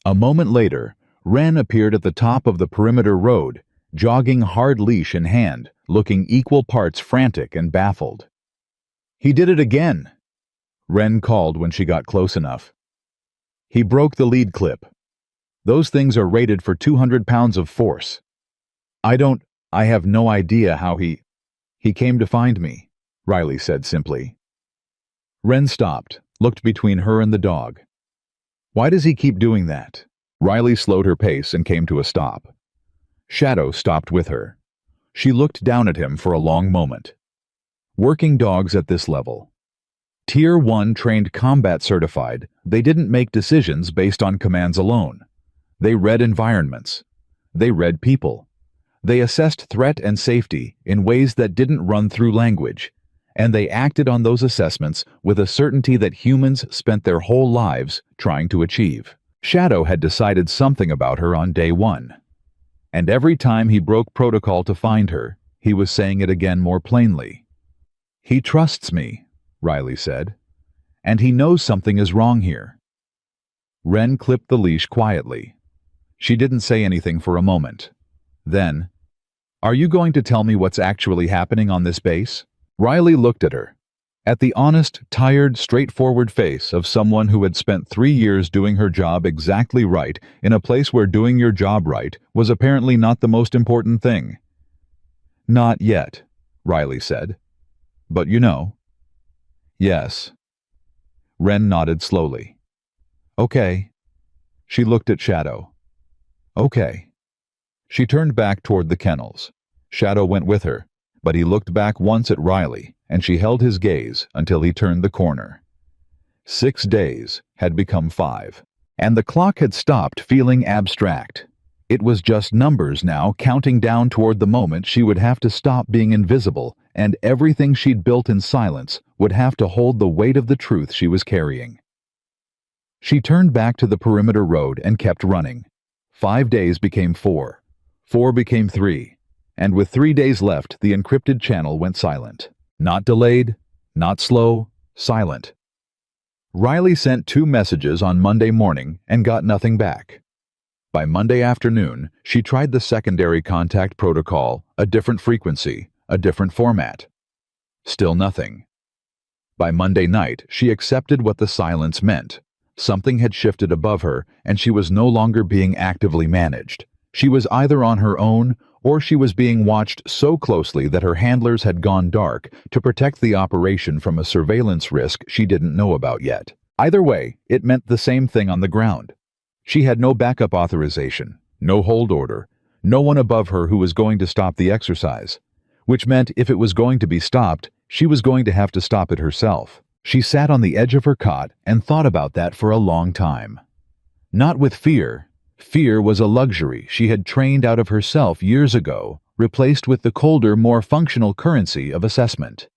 A moment later, Ren appeared at the top of the perimeter road, jogging hard leash in hand, looking equal parts frantic and baffled. He did it again, Ren called when she got close enough. He broke the lead clip. Those things are rated for 200 pounds of force. I have no idea how he came to find me, Riley said simply. Ren stopped, looked between her and the dog. Why does he keep doing that? Riley slowed her pace and came to a stop. Shadow stopped with her. She looked down at him for a long moment. Working dogs at this level. Tier 1 trained combat certified, they didn't make decisions based on commands alone. They read environments. They read people. They assessed threat and safety in ways that didn't run through language. And they acted on those assessments with a certainty that humans spent their whole lives trying to achieve. Shadow had decided something about her on day 1. And every time he broke protocol to find her, he was saying it again more plainly. He trusts me, Riley said. And he knows something is wrong here. Ren clipped the leash quietly. She didn't say anything for a moment. Then, are you going to tell me what's actually happening on this base? Riley looked at her, at the honest, tired, straightforward face of someone who had spent 3 years doing her job exactly right in a place where doing your job right was apparently not the most important thing. Not yet, Riley said. But you know. Yes. Ren nodded slowly. Okay. She looked at Shadow. Okay. She turned back toward the kennels. Shadow went with her. But he looked back once at Riley, and she held his gaze until he turned the corner. 6 days had become 5. And the clock had stopped feeling abstract. It was just numbers now, counting down toward the moment she would have to stop being invisible, and everything she'd built in silence would have to hold the weight of the truth she was carrying. She turned back to the perimeter road and kept running. 5 days became 4. 4 became 3. And with 3 days left, the encrypted channel went silent. Not delayed, not slow, silent. Riley sent 2 messages on Monday morning and got nothing back. By Monday afternoon, she tried the secondary contact protocol, a different frequency, a different format. Still nothing. By Monday night, she accepted what the silence meant. Something had shifted above her, and she was no longer being actively managed. She was either on her own, or she was being watched so closely that her handlers had gone dark to protect the operation from a surveillance risk she didn't know about yet. Either way, it meant the same thing on the ground. She had no backup authorization, no hold order, no one above her who was going to stop the exercise, which meant if it was going to be stopped, she was going to have to stop it herself. She sat on the edge of her cot and thought about that for a long time. Not with fear. Fear was a luxury she had trained out of herself years ago, replaced with the colder, more functional currency of assessment.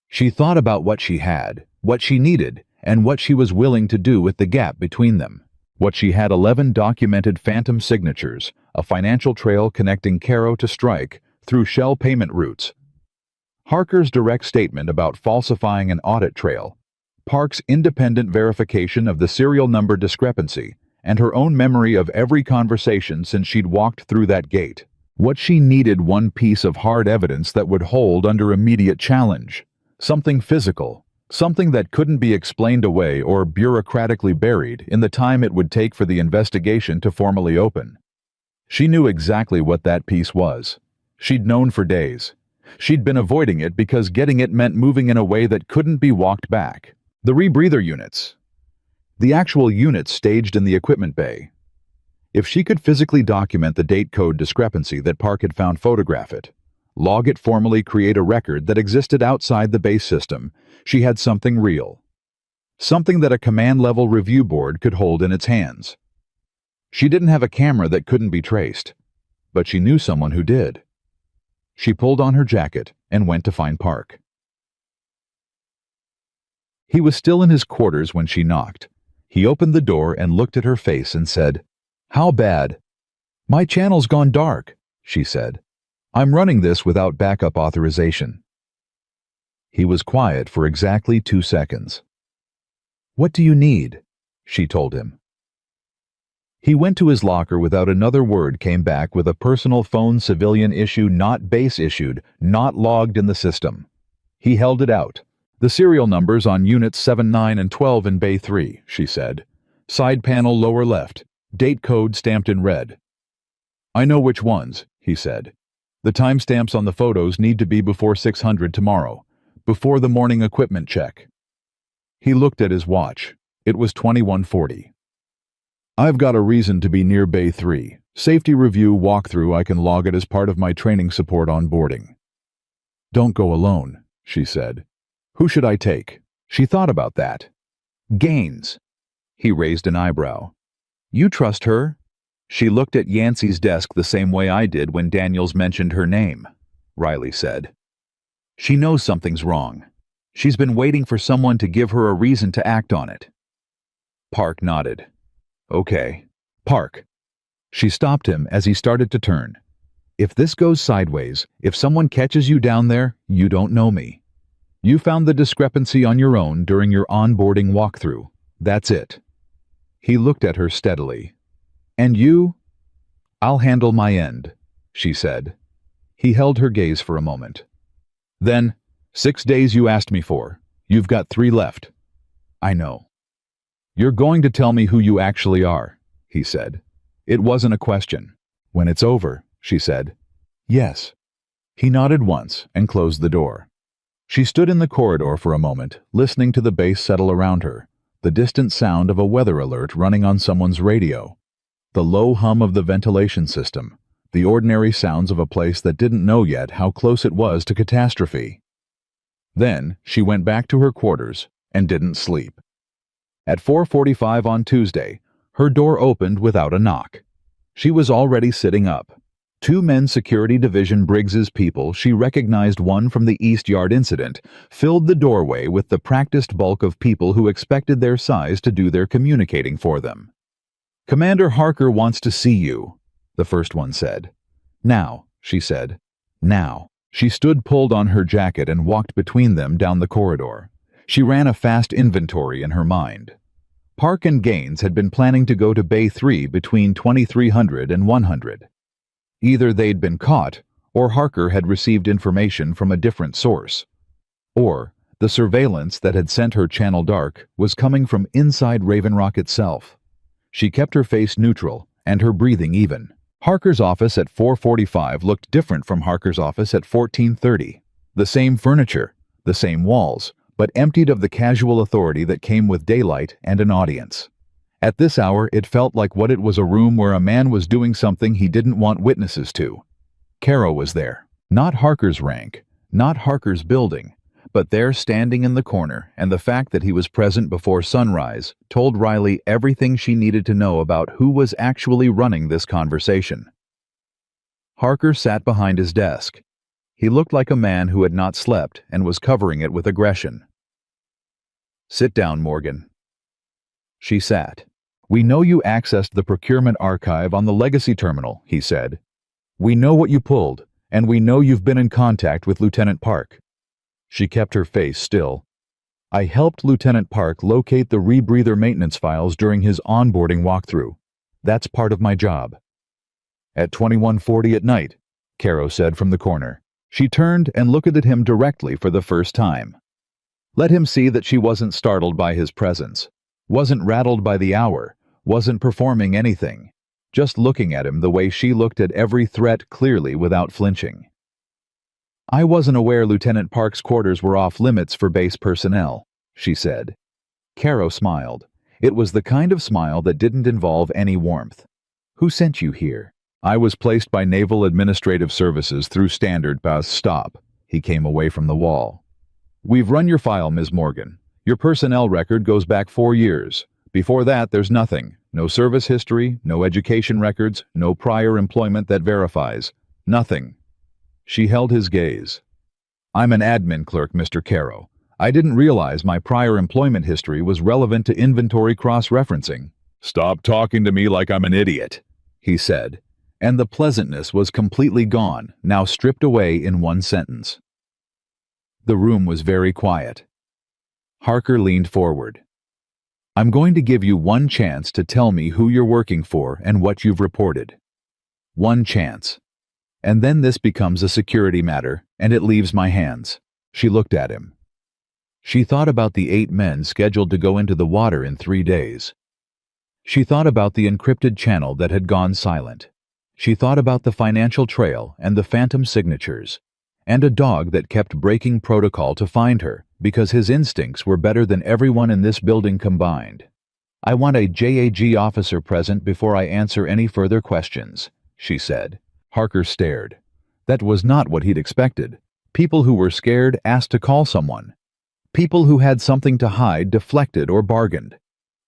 She thought about what she had, what she needed, and what she was willing to do with the gap between them. What she had: 11 documented phantom signatures, a financial trail connecting Caro to Strike through shell payment routes. Harker's direct statement about falsifying an audit trail, Park's independent verification of the serial number discrepancy, and her own memory of every conversation since she'd walked through that gate. What she needed: one piece of hard evidence that would hold under immediate challenge. Something physical. Something that couldn't be explained away or bureaucratically buried in the time it would take for the investigation to formally open. She knew exactly what that piece was. She'd known for days. She'd been avoiding it because getting it meant moving in a way that couldn't be walked back. The rebreather units. The actual units staged in the equipment bay. If she could physically document the date code discrepancy that Park had found, photograph it, log it, formally create a record that existed outside the base system, she had something real. Something that a command-level review board could hold in its hands. She didn't have a camera that couldn't be traced, but she knew someone who did. She pulled on her jacket and went to find Park. He was still in his quarters when she knocked. He opened the door and looked at her face and said, "How bad?" "My channel's gone dark," she said. "I'm running this without backup authorization." He was quiet for exactly 2 seconds. "What do you need?" she told him. He went to his locker without another word, came back with a personal phone, civilian issue, not base issued, not logged in the system. He held it out. "The serial numbers on units 7, 9, and 12 in Bay 3, she said. "Side panel lower left, date code stamped in red." "I know which ones," he said. "The timestamps on the photos need to be before 600 tomorrow, before the morning equipment check." He looked at his watch. It was 21:40. "I've got a reason to be near Bay 3. Safety review walkthrough. I can log it as part of my training support on boarding." "Don't go alone," she said. "Who should I take?" She thought about that. "Gaines." He raised an eyebrow. "You trust her?" She looked at Yancey's desk the same way I did when Daniels mentioned her name, Riley said. "She knows something's wrong. She's been waiting for someone to give her a reason to act on it." Park nodded. "Okay. Park." She stopped him as he started to turn. "If this goes sideways, if someone catches you down there, you don't know me. You found the discrepancy on your own during your onboarding walkthrough. That's it." He looked at her steadily. "And you?" "I'll handle my end," she said. He held her gaze for a moment. "Then, 6 days you asked me for. You've got 3 left." "I know." "You're going to tell me who you actually are," he said. It wasn't a question. "When it's over," she said. "Yes." He nodded once and closed the door. She stood in the corridor for a moment, listening to the base settle around her, the distant sound of a weather alert running on someone's radio, the low hum of the ventilation system, the ordinary sounds of a place that didn't know yet how close it was to catastrophe. Then she went back to her quarters and didn't sleep. At 4:45 on Tuesday, Her door opened without a knock. She was already sitting up. Two men's security division Briggs's people, she recognized one from the East Yard incident, filled the doorway with the practiced bulk of people who expected their size to do their communicating for them. "Commander Harker wants to see you," the first one said. "Now," she said. "Now." She stood pulled on her jacket and walked between them down the corridor. She ran a fast inventory in her mind. Park and Gaines had been planning to go to Bay 3 between 2300 and 100. Either they'd been caught, or Harker had received information from a different source. Or the surveillance that had sent her channel dark was coming from inside Raven Rock itself. She kept her face neutral and her breathing even. Harker's office at 4:45 looked different from Harker's office at 14:30. The same furniture, the same walls, but emptied of the casual authority that came with daylight and an audience. At this hour, it felt like what it was a room where a man was doing something he didn't want witnesses to. Caro was there. Not Harker's rank, not Harker's building, but there standing in the corner, and the fact that he was present before sunrise told Riley everything she needed to know about who was actually running this conversation. Harker sat behind his desk. He looked like a man who had not slept and was covering it with aggression. "Sit down, Morgan." She sat. "We know you accessed the procurement archive on the Legacy Terminal," he said. "We know what you pulled, and we know you've been in contact with Lieutenant Park." She kept her face still. "I helped Lieutenant Park locate the rebreather maintenance files during his onboarding walkthrough. That's part of my job." "At 21:40 at night," Caro said from the corner. She turned and looked at him directly for the first time. Let him see that she wasn't startled by his presence, wasn't rattled by the hour, wasn't performing anything, just looking at him the way she looked at every threat clearly without flinching. "I wasn't aware Lieutenant Park's quarters were off limits for base personnel," she said. Caro smiled. It was the kind of smile that didn't involve any warmth. "Who sent you here?" "I was placed by Naval Administrative Services through Standard Bus Stop." He came away from the wall. "We've run your file, Ms. Morgan. Your personnel record goes back 4 years. Before that, there's nothing. No service history, no education records, no prior employment that verifies. Nothing." She held his gaze. "I'm an admin clerk, Mr. Caro. I didn't realize my prior employment history was relevant to inventory cross-referencing." "Stop talking to me like I'm an idiot," he said, and the pleasantness was completely gone, now stripped away in one sentence. The room was very quiet. Harker leaned forward. "I'm going to give you one chance to tell me who you're working for and what you've reported. One chance. And then this becomes a security matter, and it leaves my hands." She looked at him. She thought about the 8 men scheduled to go into the water in 3 days. She thought about the encrypted channel that had gone silent. She thought about the financial trail and the phantom signatures, and a dog that kept breaking protocol to find her because his instincts were better than everyone in this building combined. "I want a JAG officer present before I answer any further questions," she said. Harker stared. That was not what he'd expected. People who were scared asked to call someone. People who had something to hide deflected or bargained.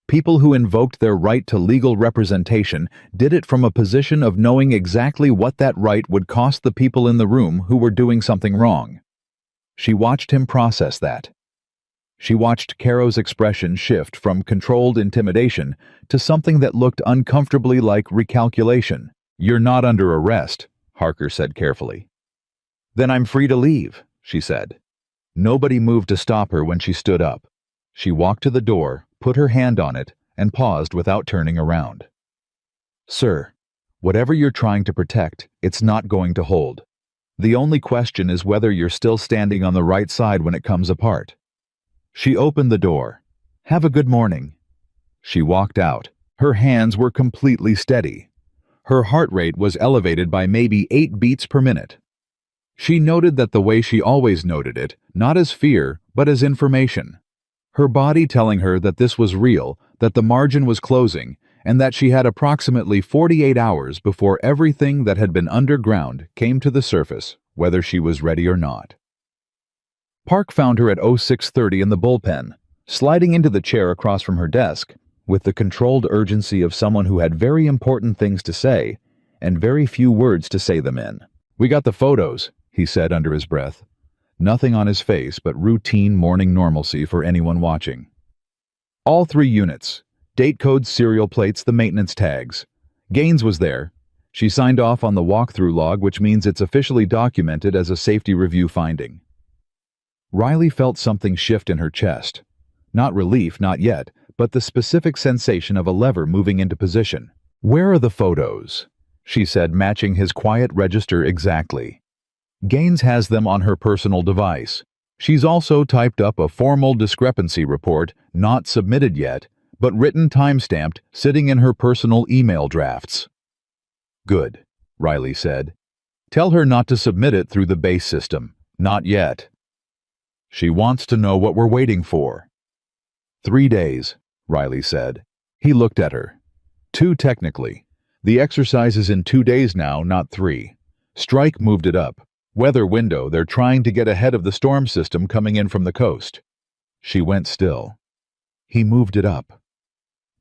People who invoked their right to legal representation did it from a position of knowing exactly what that right would cost the people in the room who were doing something wrong. She watched him process that. She watched Caro's expression shift from controlled intimidation to something that looked uncomfortably like recalculation. "You're not under arrest," Harker said carefully. "Then I'm free to leave," she said. Nobody moved to stop her when she stood up. She walked to the door, put her hand on it, and paused without turning around. "Sir, whatever you're trying to protect, it's not going to hold. The only question is whether you're still standing on the right side when it comes apart." She opened the door. "Have a good morning." She walked out. Her hands were completely steady. Her heart rate was elevated by maybe 8 beats per minute. She noted that the way she always noted it, not as fear, but as information. Her body telling her that this was real, that the margin was closing, and that she had approximately 48 hours before everything that had been underground came to the surface, whether she was ready or not. Park found her at 06:30 in the bullpen. Sliding into the chair across from her desk, with the controlled urgency of someone who had very important things to say and very few words to say them in. "We got the photos," he said under his breath. Nothing on his face but routine morning normalcy for anyone watching. All 3 units, date codes, serial plates, the maintenance tags. Gaines was there. She signed off on the walkthrough log, which means it's officially documented as a safety review finding. Riley felt something shift in her chest. Not relief, not yet, but the specific sensation of a lever moving into position. "Where are the photos?" she said, matching his quiet register exactly. "Gaines has them on her personal device. She's also typed up a formal discrepancy report, not submitted yet, but written timestamped, sitting in her personal email drafts." "Good," Riley said. "Tell her not to submit it through the base system. Not yet. She wants to know what we're waiting for." 3 days, Riley said. He looked at her. 2 technically. The exercise is in 2 days now, not 3. Strike moved it up. Weather window, they're trying to get ahead of the storm system coming in from the coast. She went still. He moved it up.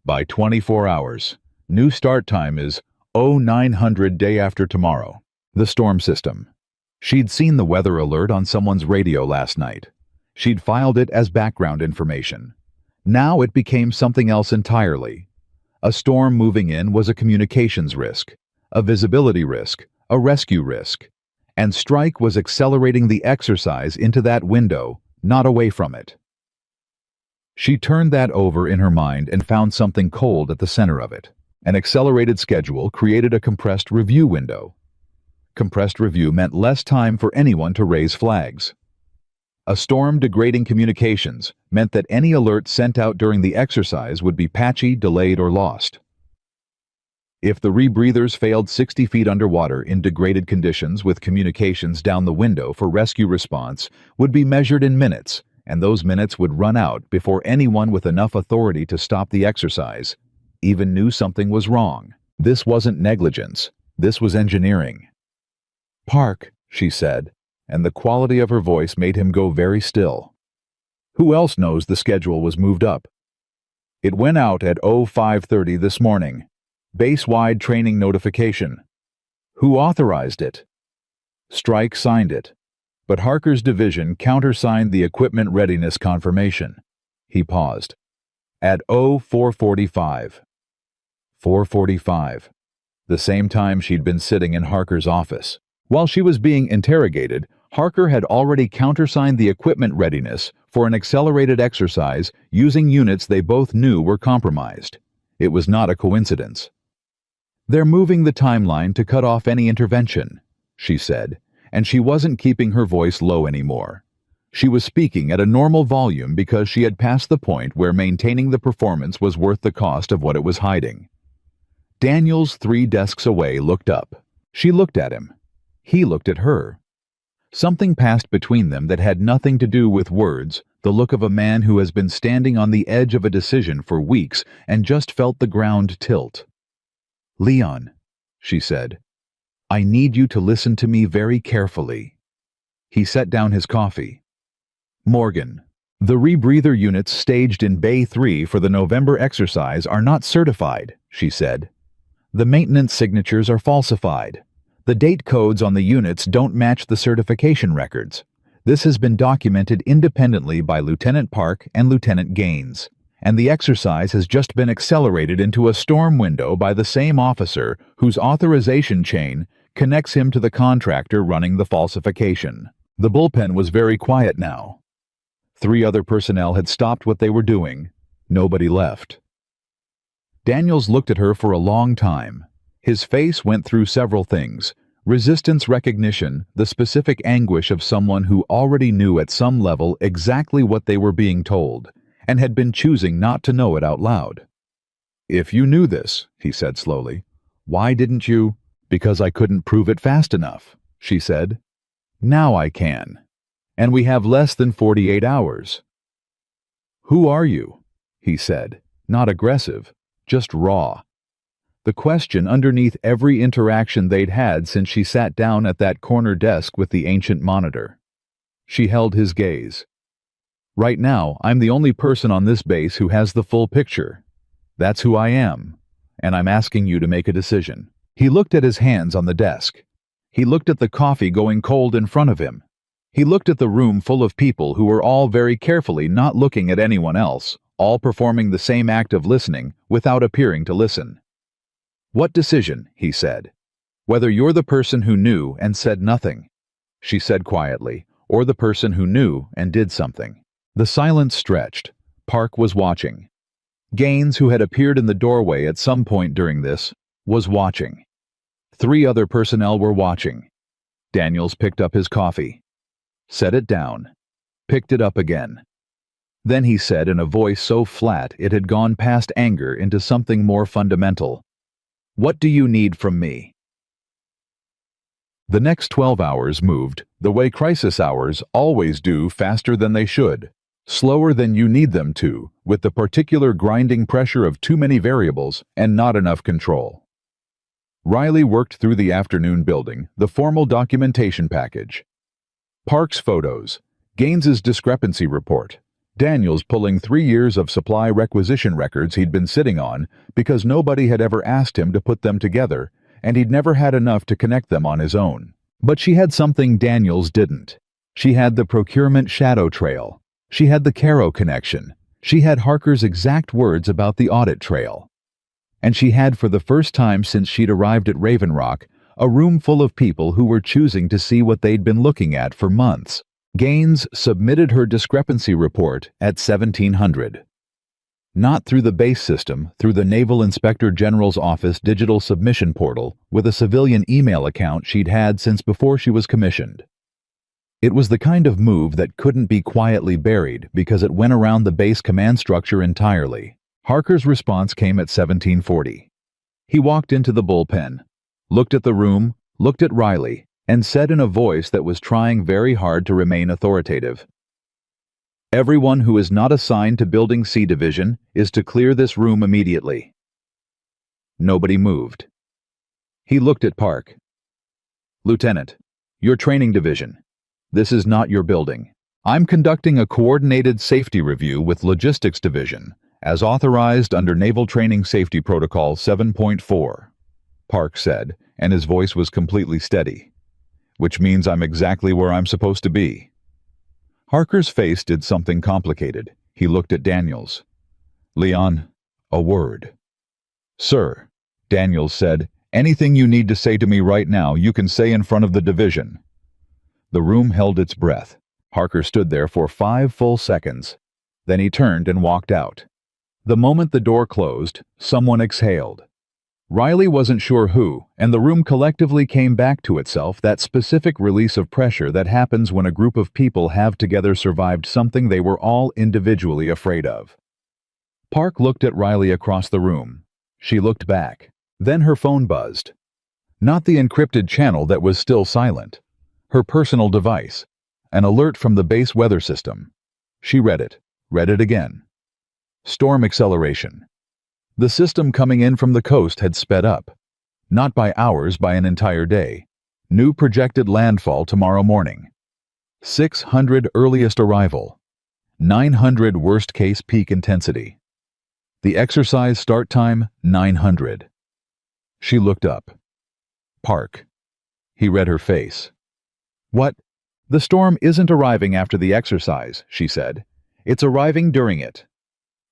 By 24 hours. New start time is 0900 day after tomorrow. The storm system. She'd seen the weather alert on someone's radio last night. She'd filed it as background information. Now it became something else entirely. A storm moving in was a communications risk, a visibility risk, a rescue risk. And Strike was accelerating the exercise into that window, not away from it. She turned that over in her mind and found something cold at the center of it. An accelerated schedule created a compressed review window. Compressed review meant less time for anyone to raise flags. A storm degrading communications meant that any alert sent out during the exercise would be patchy, delayed, or lost. If the rebreathers failed 60 feet underwater in degraded conditions with communications down the window for rescue response would be measured in minutes, and those minutes would run out before anyone with enough authority to stop the exercise even knew something was wrong. This wasn't negligence. This was engineering. "Park," she said, and the quality of her voice made him go very still. "Who else knows the schedule was moved up?" "It went out at 0530 this morning. Base-wide training notification." "Who authorized it?" "Strike signed it. But Harker's division countersigned the equipment readiness confirmation." He paused. "At 0445. 4:45. The same time she'd been sitting in Harker's office. While she was being interrogated, Harker had already countersigned the equipment readiness for an accelerated exercise using units they both knew were compromised. It was not a coincidence. "They're moving the timeline to cut off any intervention," she said, and she wasn't keeping her voice low anymore. She was speaking at a normal volume because she had passed the point where maintaining the performance was worth the cost of what it was hiding. Daniels, 3 desks away, looked up. She looked at him. He looked at her. Something passed between them that had nothing to do with words, the look of a man who has been standing on the edge of a decision for weeks and just felt the ground tilt. "Leon," she said, "I need you to listen to me very carefully." He set down his coffee. "Morgan, the rebreather units staged in Bay 3 for the November exercise are not certified," she said. "The maintenance signatures are falsified. The date codes on the units don't match the certification records. This has been documented independently by Lieutenant Park and Lieutenant Gaines, and the exercise has just been accelerated into a storm window by the same officer whose authorization chain connects him to the contractor running the falsification." The bullpen was very quiet now. 3 other personnel had stopped what they were doing. Nobody left. Daniels looked at her for a long time. His face went through several things: resistance recognition, the specific anguish of someone who already knew at some level exactly what they were being told, and had been choosing not to know it out loud. "If you knew this," he said slowly, "why didn't you?" "Because I couldn't prove it fast enough," she said. "Now I can. And we have less than 48 hours. "Who are you?" he said, not aggressive, just raw. The question underneath every interaction they'd had since she sat down at that corner desk with the ancient monitor. She held his gaze. "Right now, I'm the only person on this base who has the full picture. That's who I am, and I'm asking you to make a decision. He looked at his hands on the desk. He looked at the coffee going cold in front of him. He looked at the room full of people who were all very carefully not looking at anyone else, all performing the same act of listening without appearing to listen. What decision? He said. Whether you're the person who knew and said nothing, she said quietly, or the person who knew and did something. The silence stretched. Park was watching. Gaines, who had appeared in the doorway at some point during this, was watching. 3 other personnel were watching. Daniels picked up his coffee, set it down, picked it up again. Then he said in a voice so flat it had gone past anger into something more fundamental, "What do you need from me?" The next 12 hours moved the way crisis hours always do, faster than they should, slower than you need them to, with the particular grinding pressure of too many variables and not enough control. Riley worked through the afternoon building the formal documentation package. Park's photos, Gaines's discrepancy report, Daniels pulling 3 years of supply requisition records he'd been sitting on because nobody had ever asked him to put them together, and he'd never had enough to connect them on his own. But she had something Daniels didn't. She had the procurement shadow trail. She had the Caro connection. She had Harker's exact words about the audit trail. And she had, for the first time since she'd arrived at Raven Rock, a room full of people who were choosing to see what they'd been looking at for months. Gaines submitted her discrepancy report at 1700. Not through the base system, through the Naval Inspector General's office digital submission portal with a civilian email account she'd had since before she was commissioned. It was the kind of move that couldn't be quietly buried because it went around the base command structure entirely. Harker's response came at 1740. He walked into the bullpen, looked at the room, looked at Riley, and said in a voice that was trying very hard to remain authoritative, "Everyone who is not assigned to Building C Division is to clear this room immediately." Nobody moved. He looked at Park. "Lieutenant, your training division. This is not your building. I'm conducting a coordinated safety review with Logistics Division, as authorized under Naval Training Safety Protocol 7.4, Park said, and his voice was completely steady. "Which means I'm exactly where I'm supposed to be." Harker's face did something complicated. He looked at Daniels. "Leon, a word." "Sir," Daniels said, "anything you need to say to me right now, you can say in front of the division." The room held its breath. Harker stood there for 5 full seconds. Then he turned and walked out. The moment the door closed, someone exhaled. Riley wasn't sure who, and the room collectively came back to itself, that specific release of pressure that happens when a group of people have together survived something they were all individually afraid of. Park looked at Riley across the room. She looked back. Then her phone buzzed. Not the encrypted channel that was still silent. Her personal device. An alert from the base weather system. She read it again. Storm acceleration. The system coming in from the coast had sped up. Not by hours, by an entire day. New projected landfall tomorrow morning. 600 earliest arrival. 900 worst case peak intensity. The exercise start time, 900. She looked up. Park. He read her face. "What? The storm isn't arriving after the exercise," she said. "It's arriving during it."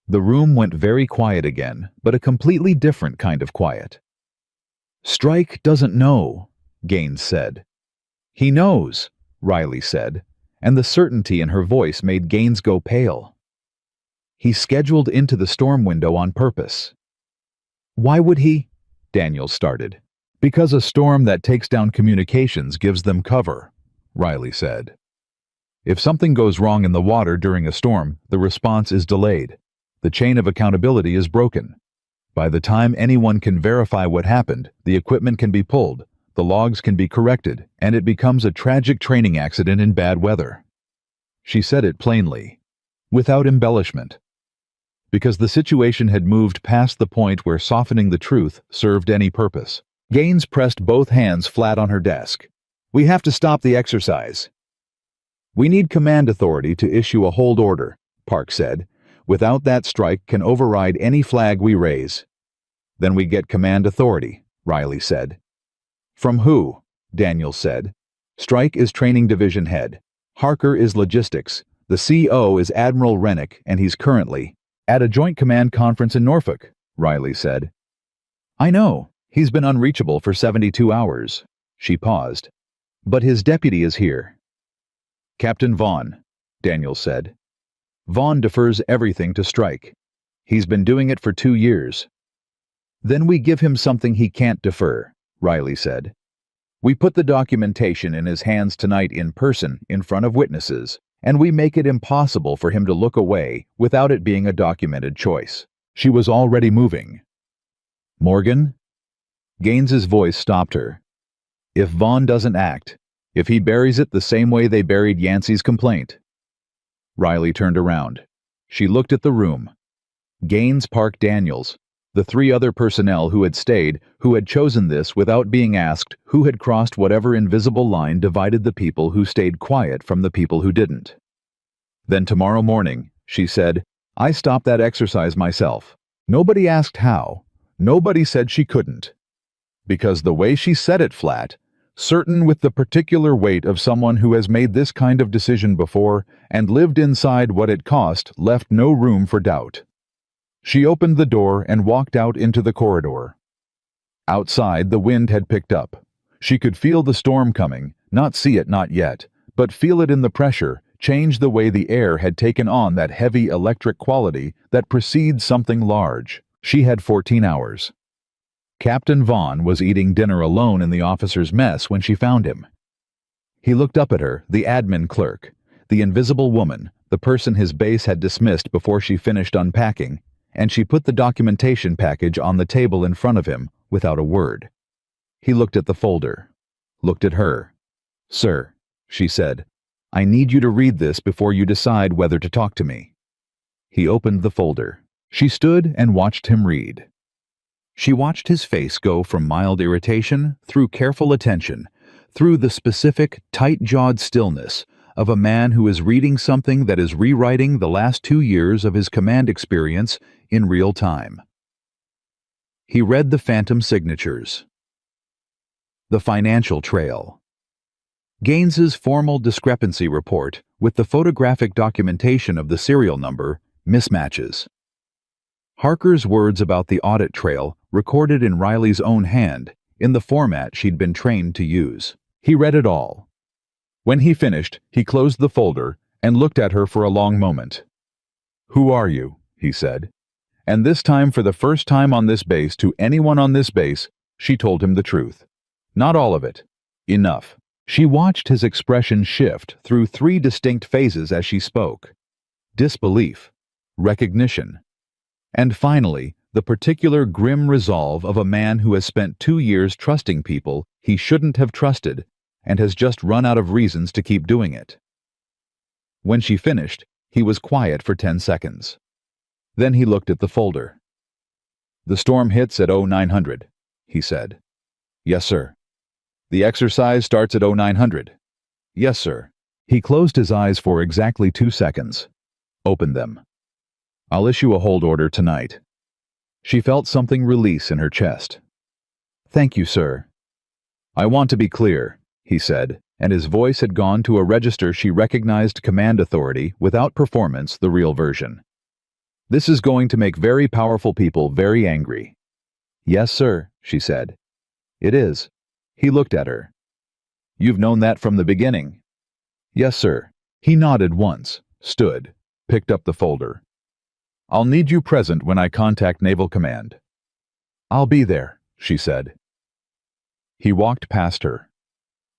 The room went very quiet again, but a completely different kind of quiet. "Strike doesn't know," Gaines said. "He knows," Riley said, and the certainty in her voice made Gaines go pale. "He scheduled into the storm window on purpose." "Why would he?" Daniels started. "Because a storm that takes down communications gives them cover," Riley said. "If something goes wrong in the water during a storm, the response is delayed. The chain of accountability is broken. By the time anyone can verify what happened, the equipment can be pulled, the logs can be corrected, and it becomes a tragic training accident in bad weather." She said it plainly, without embellishment, because the situation had moved past the point where softening the truth served any purpose. Gaines pressed both hands flat on her desk. "We have to stop the exercise." "We need command authority to issue a hold order," Park said. Without that, strike can override any flag we raise. Then we get command authority, Riley said. From who? Daniels said. Strike is training division head. Harker is logistics. The CO is Admiral Rennick, and he's currently at a joint command conference in Norfolk, Riley said. I know. He's been unreachable for 72 hours. She paused. But his deputy is here. Captain Vaughn, Daniels said. Vaughn defers everything to strike. He's been doing it for 2 years. Then we give him something he can't defer, Riley said. We put the documentation in his hands tonight in person, in front of witnesses, and we make it impossible for him to look away without it being a documented choice. She was already moving. Morgan? Gaines's voice stopped her. If Vaughn doesn't act, if he buries it the same way they buried Yancey's complaint. Riley turned around. She looked at the room. Gaines, Park, Daniels, the 3 other personnel who had stayed, who had chosen this without being asked, who had crossed whatever invisible line divided the people who stayed quiet from the people who didn't. Then tomorrow morning, she said, I stopped that exercise myself. Nobody asked how. Nobody said she couldn't. Because the way she said it flat, certain with the particular weight of someone who has made this kind of decision before and lived inside what it cost, left no room for doubt. She opened the door and walked out into the corridor. Outside, the wind had picked up. She could feel the storm coming, not see it not yet, but feel it in the pressure, change the way the air had taken on that heavy electric quality that precedes something large. She had 14 hours. Captain Vaughn was eating dinner alone in the officer's mess when she found him. He looked up at her, the admin clerk, the invisible woman, the person his base had dismissed before she finished unpacking, and she put the documentation package on the table in front of him without a word. He looked at the folder, looked at her. Sir, she said, I need you to read this before you decide whether to talk to me. He opened the folder. She stood and watched him read. She watched his face go from mild irritation through careful attention, through the specific, tight-jawed stillness of a man who is reading something that is rewriting the last 2 years of his command experience in real time. He read the phantom signatures. The financial trail. Gaines's formal discrepancy report with the photographic documentation of the serial number mismatches. Harker's words about the audit trail recorded in Riley's own hand in the format she'd been trained to use. He read it all. When he finished, he closed the folder and looked at her for a long moment. Who are you? He said. And this time, for the first time on this base, to anyone on this base, she told him the truth. Not all of it. Enough. She watched his expression shift through 3 distinct phases as she spoke. Disbelief, recognition, and finally, the particular grim resolve of a man who has spent 2 years trusting people he shouldn't have trusted and has just run out of reasons to keep doing it. When she finished, he was quiet for 10 seconds. Then he looked at the folder. The storm hits at 0900, he said. Yes, sir. The exercise starts at 0900. Yes, sir. He closed his eyes for exactly 2 seconds. Opened them. I'll issue a hold order tonight. She felt something release in her chest. Thank you, sir. I want to be clear, he said, and his voice had gone to a register she recognized command authority without performance, the real version. This is going to make very powerful people very angry. Yes, sir, she said. It is. He looked at her. You've known that from the beginning. Yes, sir. He nodded once, stood, picked up the folder. I'll need you present when I contact Naval Command. I'll be there, she said. He walked past her.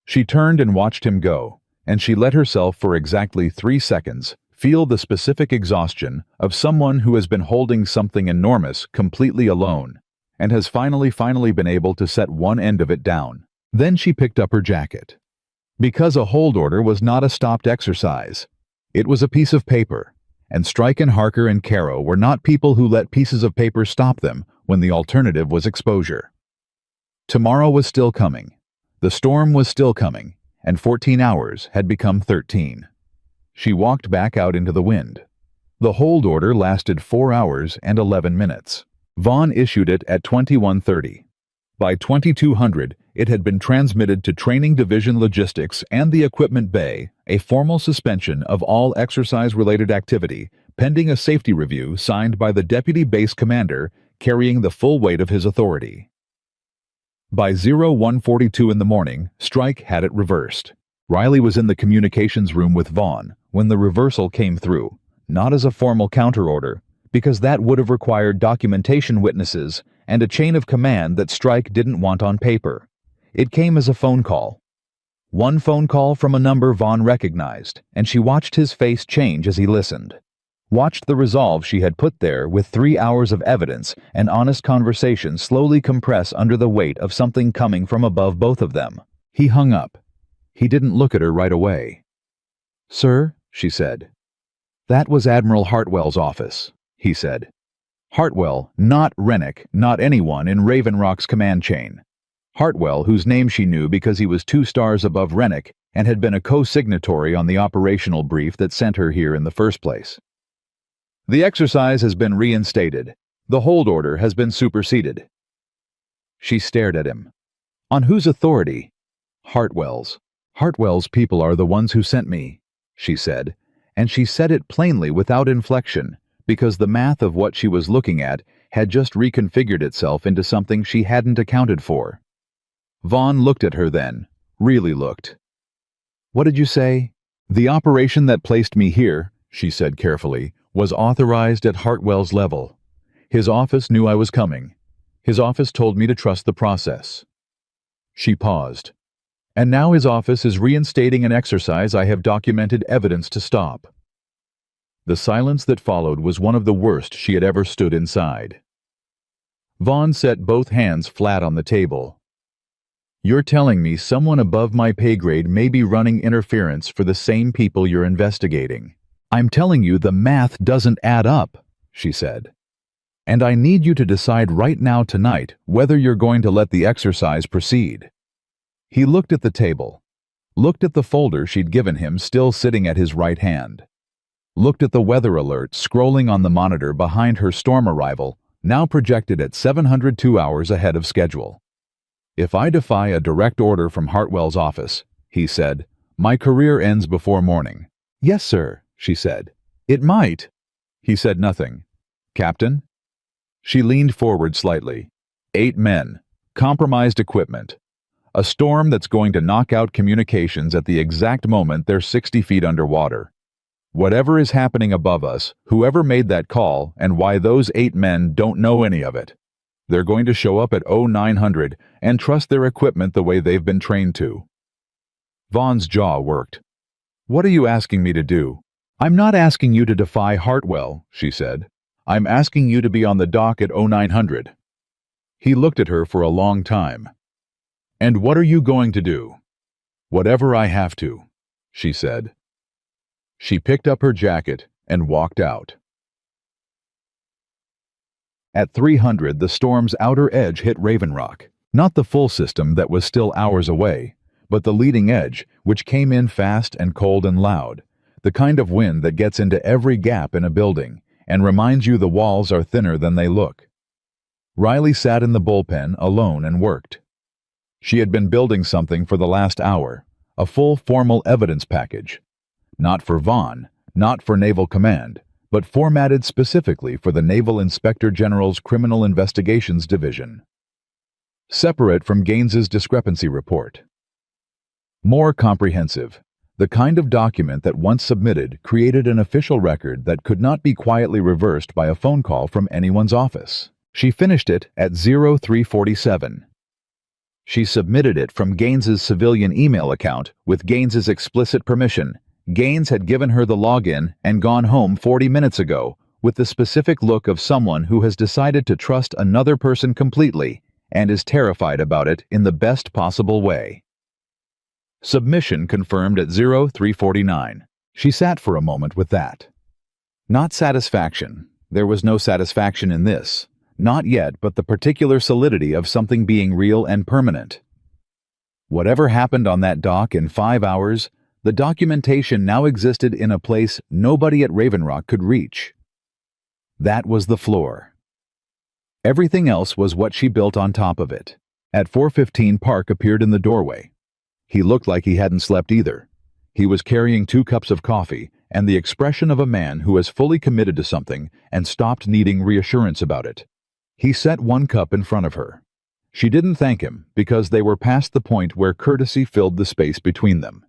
She turned and watched him go, and she let herself for exactly 3 seconds feel the specific exhaustion of someone who has been holding something enormous completely alone, and has finally been able to set one end of it down. Then she picked up her jacket. Because a hold order was not a stopped exercise. It was a piece of paper. And Strike and Harker and Caro were not people who let pieces of paper stop them when the alternative was exposure. Tomorrow was still coming. The storm was still coming, and 14 hours had become 13. She walked back out into the wind. The hold order lasted 4 hours and 11 minutes. Vaughn issued it at 21:30. By 2200, it had been transmitted to Training Division Logistics and the Equipment Bay, a formal suspension of all exercise-related activity, pending a safety review signed by the Deputy Base Commander, carrying the full weight of his authority. By 0142 in the morning, Strike had it reversed. Riley was in the communications room with Vaughn when the reversal came through, not as a formal counter-order, because that would have required documentation witnesses and a chain of command that Strike didn't want on paper. It came as a phone call. One phone call from a number Vaughn recognized, and she watched his face change as he listened. Watched the resolve she had put there with 3 hours of evidence and honest conversation slowly compress under the weight of something coming from above both of them. He hung up. He didn't look at her right away. "Sir," she said. "That was Admiral Hartwell's office," he said. Hartwell, not Rennick, not anyone in Raven Rock's command chain. Hartwell, whose name she knew because he was 2 stars above Rennick and had been a co-signatory on the operational brief that sent her here in the first place. "The exercise has been reinstated. The hold order has been superseded." She stared at him. "On whose authority?" "Hartwell's. Hartwell's people are the ones who sent me," she said, and she said it plainly without inflection, because the math of what she was looking at had just reconfigured itself into something she hadn't accounted for. Vaughn looked at her then, really looked. "What did you say?" "The operation that placed me here," she said carefully, "was authorized at Hartwell's level. His office knew I was coming. His office told me to trust the process." She paused. "And now his office is reinstating an exercise I have documented evidence to stop." The silence that followed was one of the worst she had ever stood inside. Vaughn set both hands flat on the table. "You're telling me someone above my pay grade may be running interference for the same people you're investigating. I'm telling you the math doesn't add up," she said. "And I need you to decide right now tonight whether you're going to let the exercise proceed." He looked at the table, looked at the folder she'd given him still sitting at his right hand, looked at the weather alert scrolling on the monitor behind her storm arrival, now projected at 702 hours ahead of schedule. "If I defy a direct order from Hartwell's office," he said, "my career ends before morning." "Yes, sir," she said. "It might." He said nothing. "Captain?" She leaned forward slightly. 8 men. Compromised equipment. A storm that's going to knock out communications at the exact moment they're 60 feet underwater. Whatever is happening above us, whoever made that call, and why those 8 men don't know any of it. They're going to show up at 0900 and trust their equipment the way they've been trained to. Vaughn's jaw worked. "What are you asking me to do?" "I'm not asking you to defy Hartwell," she said. "I'm asking you to be on the dock at 0900. He looked at her for a long time. "And what are you going to do?" "Whatever I have to," she said. She picked up her jacket and walked out. At 300, the storm's outer edge hit Raven Rock. Not the full system that was still hours away, but the leading edge, which came in fast and cold and loud, the kind of wind that gets into every gap in a building and reminds you the walls are thinner than they look. Riley sat in the bullpen alone and worked. She had been building something for the last hour, a full formal evidence package. Not for Vaughn, not for Naval Command, but formatted specifically for the Naval Inspector General's Criminal Investigations Division. Separate from Gaines's discrepancy report. More comprehensive, the kind of document that once submitted created an official record that could not be quietly reversed by a phone call from anyone's office. She finished it at 0347. She submitted it from Gaines's civilian email account with Gaines's explicit permission. Gaines had given her the login and gone home 40 minutes ago with the specific look of someone who has decided to trust another person completely and is terrified about it in the best possible way. Submission confirmed at 0349. She sat for a moment with that. Not satisfaction. There was no satisfaction in this. Not yet, but the particular solidity of something being real and permanent. Whatever happened on that dock in 5 hours, The documentation now existed in a place nobody at Raven Rock could reach. That was the floor. Everything else was what she built on top of it. At 4:15, Park appeared in the doorway. He looked like he hadn't slept either. He was carrying 2 cups of coffee and the expression of a man who has fully committed to something and stopped needing reassurance about it. He set 1 cup in front of her. She didn't thank him because they were past the point where courtesy filled the space between them.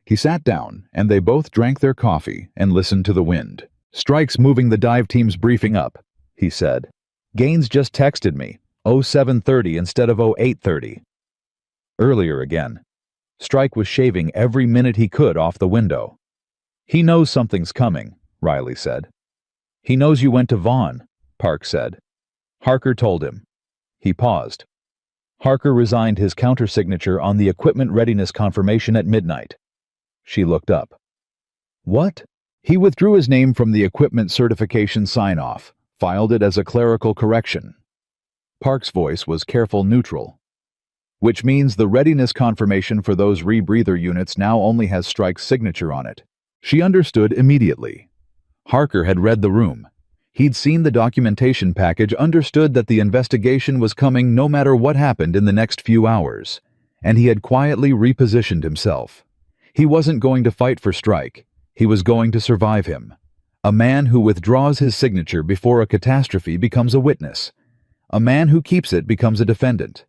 He sat down and they both drank their coffee and listened to the wind. "Strike's moving the dive team's briefing up," he said. "Gaines just texted me, 07:30 instead of 08:30. Earlier again. Strike was shaving every minute he could off the window. "He knows something's coming," Riley said. "He knows you went to Vaughn," Park said. Harker told him. He paused. Harker resigned his countersignature on the equipment readiness confirmation at midnight. She looked up. "What?" He withdrew his name from the equipment certification sign-off, filed it as a clerical correction. Park's voice was careful neutral. "Which means the readiness confirmation for those rebreather units now only has Strike's signature on it." She understood immediately. Harker had read the room. He'd seen the documentation package, understood that the investigation was coming no matter what happened in the next few hours, and he had quietly repositioned himself. He wasn't going to fight for Strike. He was going to survive him. A man who withdraws his signature before a catastrophe becomes a witness. A man who keeps it becomes a defendant.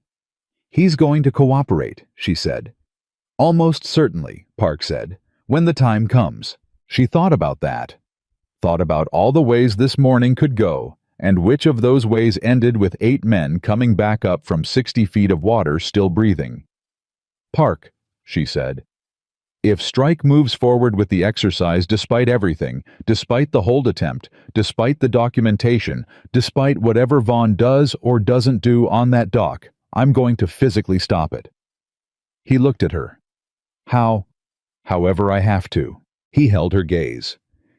"He's going to cooperate," she said. "Almost certainly," Park said, "when the time comes." She thought about that. Thought about all the ways this morning could go, and which of those ways ended with 8 men coming back up from 60 feet of water still breathing. "Park," she said, "if Strike moves forward with the exercise despite everything, despite the hold attempt, despite the documentation, despite whatever Vaughn does or doesn't do on that dock, I'm going to physically stop it." He looked at her. "However I have to." He held her gaze.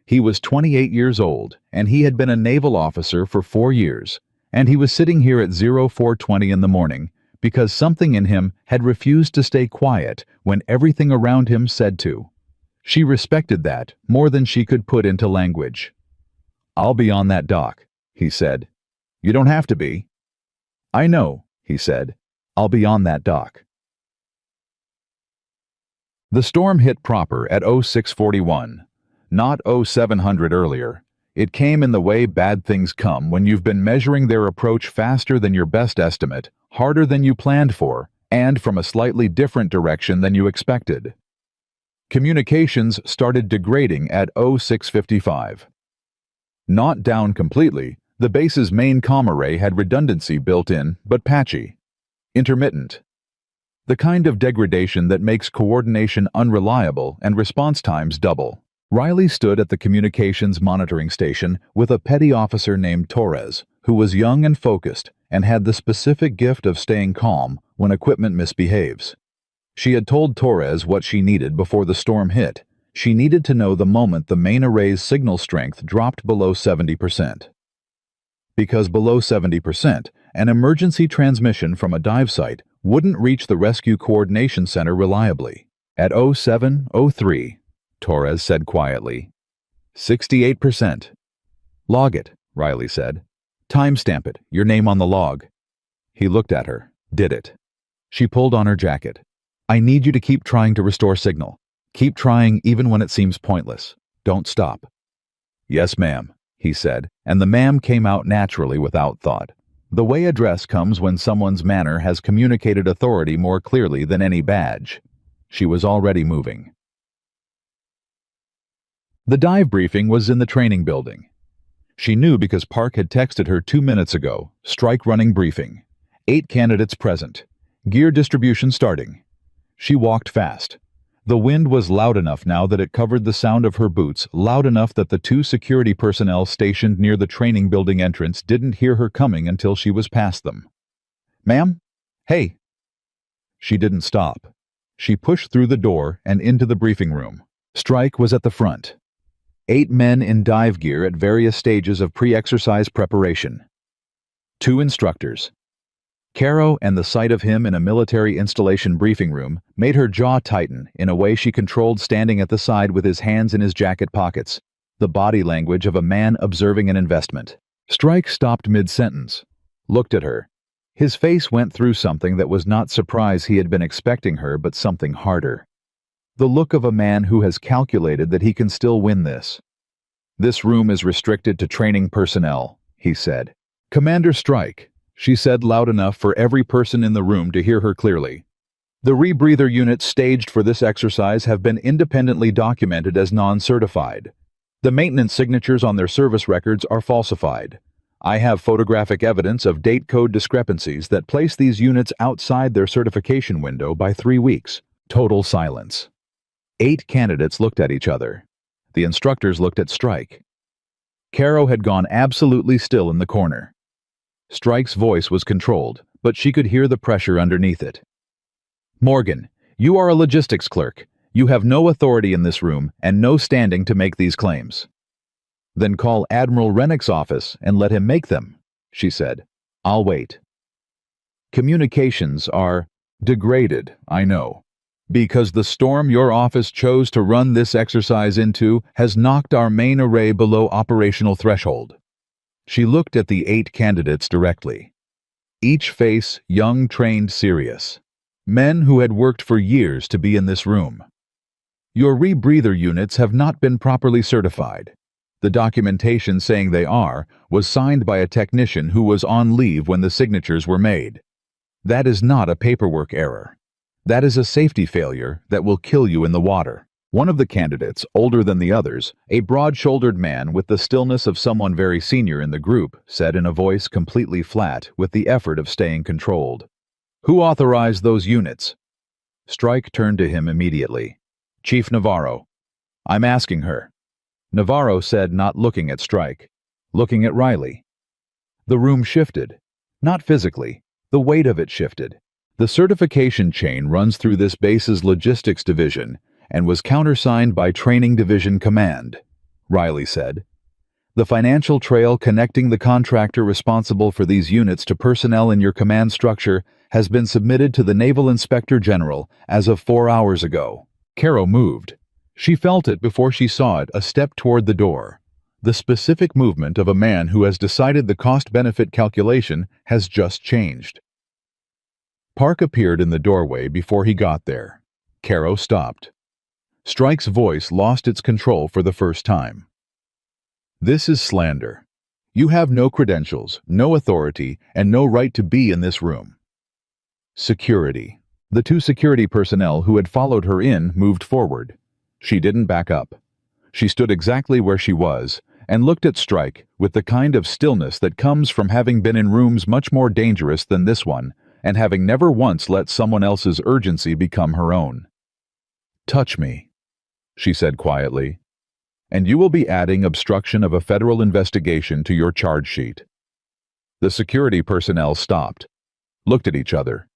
He was 28 years old, and he had been a naval officer for 4 years, and he was sitting here at 04:20 in the morning because something in him had refused to stay quiet when everything around him said to. She respected that more than she could put into language. "I'll be on that dock," he said. "You don't have to be." "I know," he said. "I'll be on that dock." The storm hit proper at 06:41. Not 0700 earlier. It came in the way bad things come when you've been measuring their approach faster than your best estimate, harder than you planned for, and from a slightly different direction than you expected. Communications started degrading at 06:55. Not down completely, the base's main comm array had redundancy built in, but patchy. Intermittent. The kind of degradation that makes coordination unreliable and response times double. Riley stood at the communications monitoring station with a petty officer named Torres, who was young and focused and had the specific gift of staying calm when equipment misbehaves. She had told Torres what she needed before the storm hit. She needed to know the moment the main array's signal strength dropped below 70%. Because below 70%, an emergency transmission from a dive site wouldn't reach the Rescue Coordination Center reliably. At 07:03, Torres said quietly. 68%. "Log it," Riley said. "Timestamp it, your name on the log." He looked at her. Did it. She pulled on her jacket. "I need you to keep trying to restore signal. Keep trying even when it seems pointless. Don't stop." "Yes, ma'am," he said, and the ma'am came out naturally without thought. The way address comes when someone's manner has communicated authority more clearly than any badge. She was already moving. The dive briefing was in the training building. She knew because Park had texted her 2 minutes ago. Strike running briefing. 8 candidates present. Gear distribution starting. She walked fast. The wind was loud enough now that it covered the sound of her boots, loud enough that the 2 security personnel stationed near the training building entrance didn't hear her coming until she was past them. "Ma'am? Hey!" She didn't stop. She pushed through the door and into the briefing room. Strike was at the front. 8 men in dive gear at various stages of pre-exercise preparation. 2 instructors. Caro and the sight of him in a military installation briefing room made her jaw tighten in a way she controlled standing at the side with his hands in his jacket pockets, the body language of a man observing an investment. Strike stopped mid-sentence, looked at her. His face went through something that was not surprise he had been expecting her, but something harder. The look of a man who has calculated that he can still win this. "This room is restricted to training personnel," he said. "Commander Strike," she said loud enough for every person in the room to hear her clearly. "The rebreather units staged for this exercise have been independently documented as non-certified. The maintenance signatures on their service records are falsified. I have photographic evidence of date code discrepancies that place these units outside their certification window by 3 weeks. Total silence. 8 candidates looked at each other. The instructors looked at Strike. Caro had gone absolutely still in the corner. Strike's voice was controlled, but she could hear the pressure underneath it. "Morgan, you are a logistics clerk. You have no authority in this room and no standing to make these claims." "Then call Admiral Rennick's office and let him make them," she said. "I'll wait." "Communications are degraded, I know, because the storm your office chose to run this exercise into has knocked our main array below operational threshold." She looked at the 8 candidates directly. Each face young, trained, serious. Men who had worked for years to be in this room. "Your rebreather units have not been properly certified. The documentation saying they are was signed by a technician who was on leave when the signatures were made. That is not a paperwork error. That is a safety failure that will kill you in the water." One of the candidates, older than the others, a broad-shouldered man with the stillness of someone very senior in the group, said in a voice completely flat with the effort of staying controlled. "Who authorized those units?" Strike turned to him immediately. "Chief Navarro." "I'm asking her." Navarro said, not looking at Strike, looking at Riley. The room shifted. Not physically. The weight of it shifted. The certification chain runs through this base's logistics division and was countersigned by Training Division Command, Riley said. "The financial trail connecting the contractor responsible for these units to personnel in your command structure has been submitted to the Naval Inspector General as of 4 hours ago." Caro moved. She felt it before she saw it, a step toward the door. The specific movement of a man who has decided the cost-benefit calculation has just changed. Park appeared in the doorway before he got there. Caro stopped. Strike's voice lost its control for the first time. "This is slander. You have no credentials, no authority, and no right to be in this room." Security. The 2 security personnel who had followed her in moved forward. She didn't back up. She stood exactly where she was and looked at Strike with the kind of stillness that comes from having been in rooms much more dangerous than this one and having never once let someone else's urgency become her own. "Touch me," she said quietly, "and you will be adding obstruction of a federal investigation to your charge sheet." The security personnel stopped, looked at each other,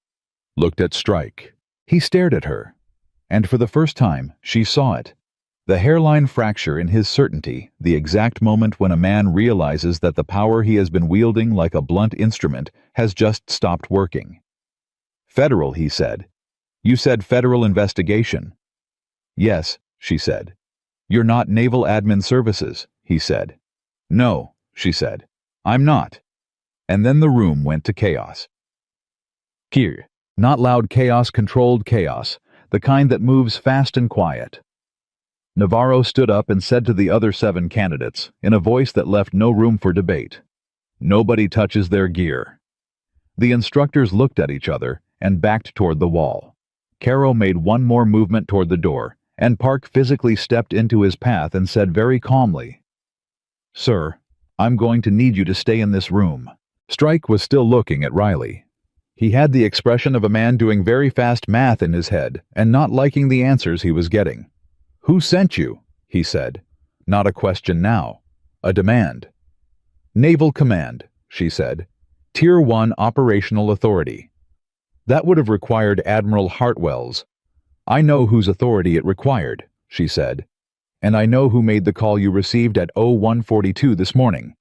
looked at Strike. He stared at her, and for the first time she saw it. The hairline fracture in his certainty, the exact moment when a man realizes that the power he has been wielding like a blunt instrument has just stopped working. "Federal," he said. "You said federal investigation." "Yes," she said. "You're not Naval Admin Services," he said. "No," she said. "I'm not." And then the room went to chaos. Kir. Not loud chaos, controlled chaos, the kind that moves fast and quiet. Navarro stood up and said to the other 7 candidates, in a voice that left no room for debate, "Nobody touches their gear." The instructors looked at each other and backed toward the wall. Caro made one more movement toward the door, and Park physically stepped into his path and said very calmly, "Sir, I'm going to need you to stay in this room." Strike was still looking at Riley. He had the expression of a man doing very fast math in his head and not liking the answers he was getting. "Who sent you?" he said. Not a question now. A demand. "Naval Command," she said. "Tier 1 Operational Authority." That would have required Admiral Hartwell's. "I know whose authority it required," she said. "And I know who made the call you received at 0142 this morning.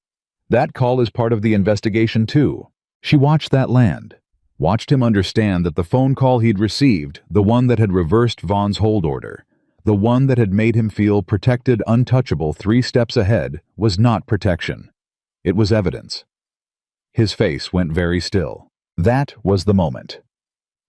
That call is part of the investigation too." She watched that land. watched him understand that the phone call he'd received, the one that had reversed Vaughn's hold order, the one that had made him feel protected, untouchable 3 steps ahead, was not protection. It was evidence. His face went very still. That was the moment.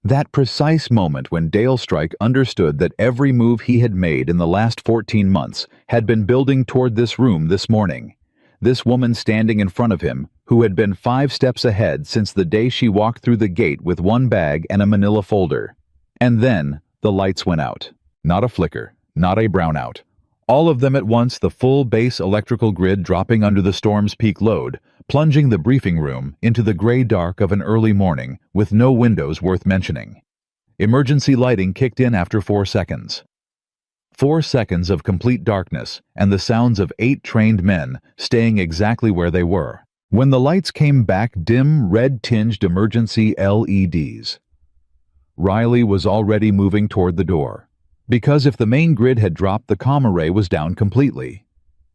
That precise moment when Dale Strike understood that every move he had made in the last 14 months had been building toward this room this morning. This woman standing in front of him, who had been 5 steps ahead since the day she walked through the gate with one bag and a manila folder. And then the lights went out. Not a flicker, not a brownout. All of them at once, the full base electrical grid dropping under the storm's peak load, plunging the briefing room into the gray dark of an early morning with no windows worth mentioning. Emergency lighting kicked in after 4 seconds. 4 seconds of complete darkness and the sounds of 8 trained men staying exactly where they were. When the lights came back, dim, red-tinged emergency LEDs. Riley was already moving toward the door. Because if the main grid had dropped, the comm array was down completely.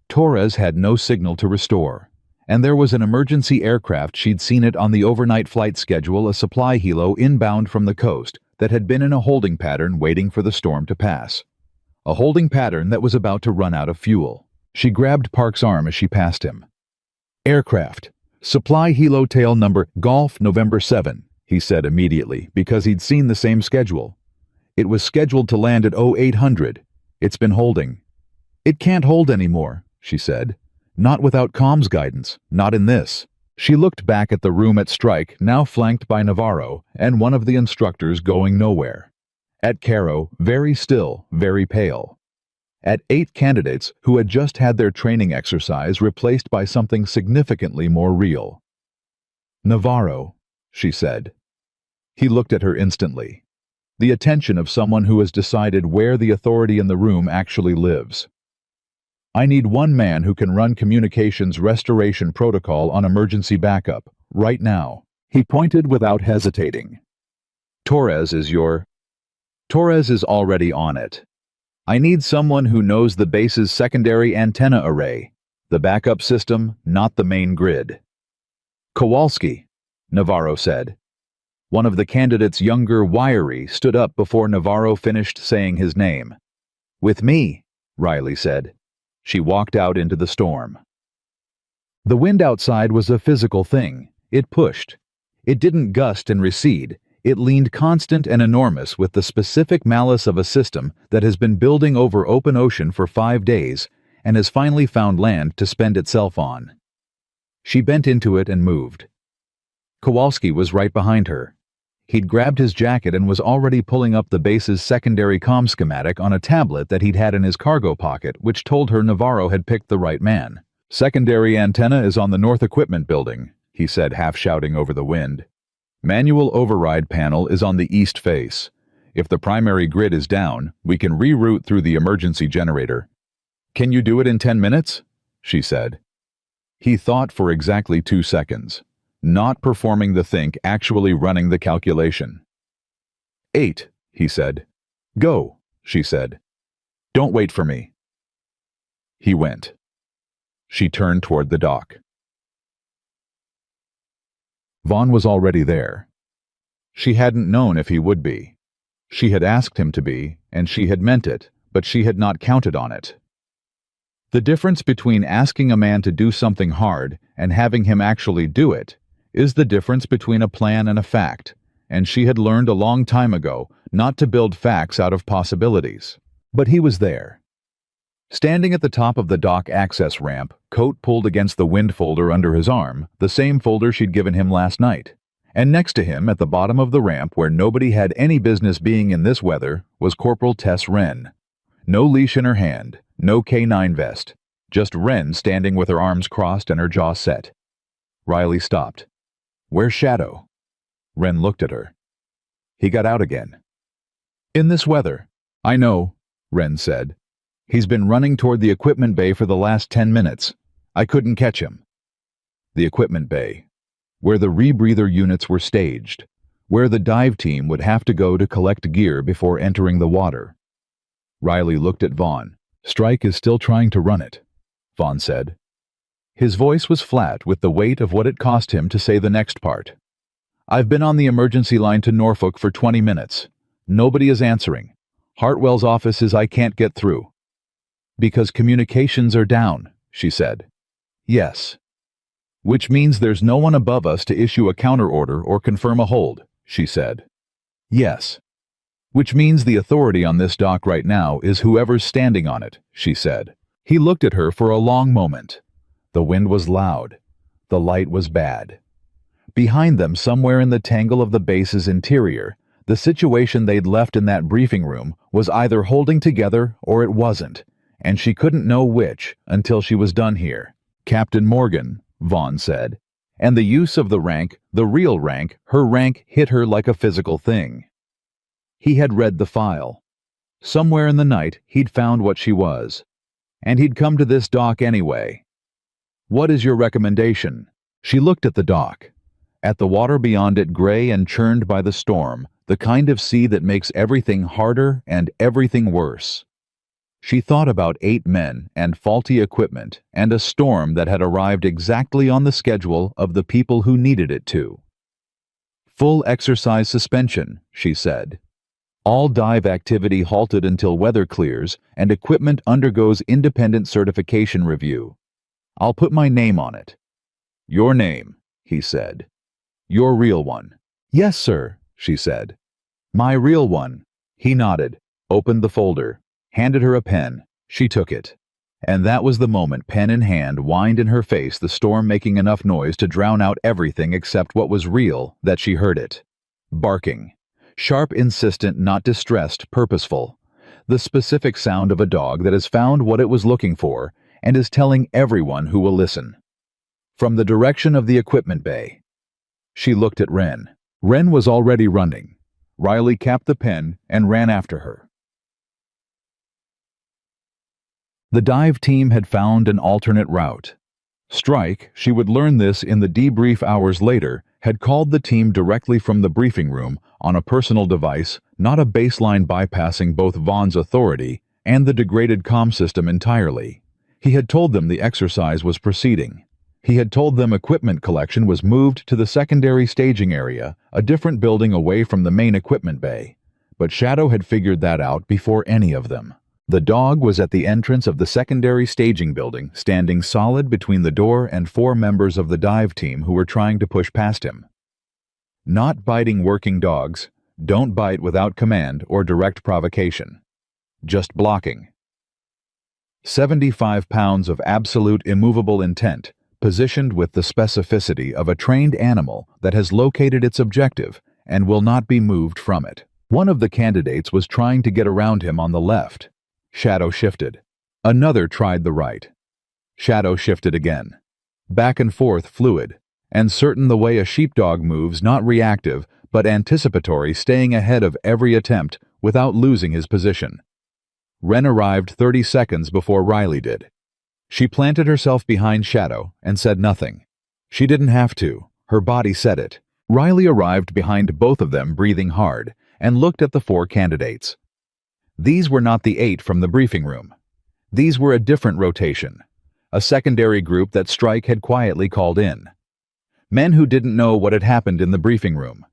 Torres had no signal to restore, and there was an emergency aircraft. She'd seen it on the overnight flight schedule, a supply helo inbound from the coast that had been in a holding pattern waiting for the storm to pass. A holding pattern that was about to run out of fuel. She grabbed Park's arm as she passed him. "Aircraft. Supply helo tail number Golf November 7, he said immediately, because he'd seen the same schedule. It was scheduled to land at 0800. It's been holding. It can't hold anymore, she said. Not without comms guidance, not in this. She looked back at the room at Strike, now flanked by Navarro and one of the instructors going nowhere. At Caro, very still, very pale. At 8 candidates who had just had their training exercise replaced by something significantly more real. "Navarro," she said. He looked at her instantly. The attention of someone who has decided where the authority in the room actually lives. "I need one man who can run communications restoration protocol on emergency backup, right now." He pointed without hesitating. "Torres is your..." "Torres is already on it. I need someone who knows the base's secondary antenna array, the backup system, not the main grid." "Kowalski," Navarro said. One of the candidates, younger, wiry, stood up before Navarro finished saying his name. "With me," Riley said. She walked out into the storm. The wind outside was a physical thing. It pushed. It didn't gust and recede. It leaned constant and enormous with the specific malice of a system that has been building over open ocean for 5 days and has finally found land to spend itself on. She bent into it and moved. Kowalski was right behind her. He'd grabbed his jacket and was already pulling up the base's secondary comm schematic on a tablet that he'd had in his cargo pocket, which told her Navarro had picked the right man. "Secondary antenna is on the North Equipment Building," he said, half shouting over the wind. "Manual override panel is on the east face. If the primary grid is down, we can reroute through the emergency generator." "Can you do it in 10 minutes?" she said. He thought for exactly 2 seconds. Not performing the think, actually running the calculation. 8, he said. "Go," she said. "Don't wait for me." He went. She turned toward the dock. Vaughn was already there. She hadn't known if he would be. She had asked him to be, and she had meant it, but she had not counted on it. The difference between asking a man to do something hard and having him actually do it is the difference between a plan and a fact, and she had learned a long time ago not to build facts out of possibilities. But he was there. Standing at the top of the dock access ramp, coat pulled against the wind folder under his arm, the same folder she'd given him last night. And next to him, at the bottom of the ramp where nobody had any business being in this weather, was Corporal Tess Wren. No leash in her hand, no K9 vest, just Wren standing with her arms crossed and her jaw set. Riley stopped. "Where's Shadow?" Wren looked at her. He got out again. "In this weather." "I know," Wren said. "He's been running toward the equipment bay for the last 10 minutes. I couldn't catch him." The equipment bay, where the rebreather units were staged, where the dive team would have to go to collect gear before entering the water. Riley looked at Vaughn. "Strike is still trying to run it," Vaughn said. His voice was flat with the weight of what it cost him to say the next part. I've been on the emergency line to Norfolk for 20 minutes. Nobody is answering. Hartwell's office is I can't get through. Because communications are down, she said. Yes. Which means there's no one above us to issue a counter order or confirm a hold, she said. Yes. Which means the authority on this dock right now is whoever's standing on it, she said. He looked at her for a long moment. The wind was loud. The light was bad. Behind them, somewhere in the tangle of the base's interior, the situation they'd left in that briefing room was either holding together or it wasn't, and she couldn't know which until she was done here. Captain Morgan, Vaughn said, and the use of the rank, the real rank, her rank hit her like a physical thing. He had read the file. Somewhere in the night, he'd found what she was. And he'd come to this dock anyway. What is your recommendation? She looked at the dock. At the water beyond it, gray and churned by the storm, the kind of sea that makes everything harder and everything worse. She thought about 8 men and faulty equipment and a storm that had arrived exactly on the schedule of the people who needed it to. Full exercise suspension, she said. All dive activity halted until weather clears and equipment undergoes independent certification review. I'll put my name on it. Your name, he said. Your real one. Yes, sir, she said. My real one. He nodded, opened the folder, handed her a pen. She took it. And that was the moment, pen in hand, whined in her face, the storm making enough noise to drown out everything except what was real, that she heard it. Barking. Sharp, insistent, not distressed, purposeful. The specific sound of a dog that has found what it was looking for and is telling everyone who will listen. From the direction of the equipment bay. She looked at Wren. Wren was already running. Riley capped the pen and ran after her. The dive team had found an alternate route. Strike, she would learn this in the debrief hours later, had called the team directly from the briefing room on a personal device, not a baseline bypassing both Vaughn's authority and the degraded comm system entirely. He had told them the exercise was proceeding. He had told them equipment collection was moved to the secondary staging area, a different building away from the main equipment bay. But Shadow had figured that out before any of them. The dog was at the entrance of the secondary staging building, standing solid between the door and 4 members of the dive team who were trying to push past him. Not biting working dogs, don't bite without command or direct provocation. Just blocking. 75 pounds of absolute immovable intent, positioned with the specificity of a trained animal that has located its objective and will not be moved from it. One of the candidates was trying to get around him on the left. Shadow shifted. Another tried the right. Shadow shifted again. Back and forth, fluid, and certain the way a sheepdog moves, not reactive, but anticipatory, staying ahead of every attempt without losing his position. Wren arrived 30 seconds before Riley did. She planted herself behind Shadow and said nothing. She didn't have to. Her body said it. Riley arrived behind both of them, breathing hard, and looked at the 4 candidates. These were not the 8 from the briefing room. These were a different rotation, a secondary group that Strike had quietly called in. Men who didn't know what had happened in the briefing room.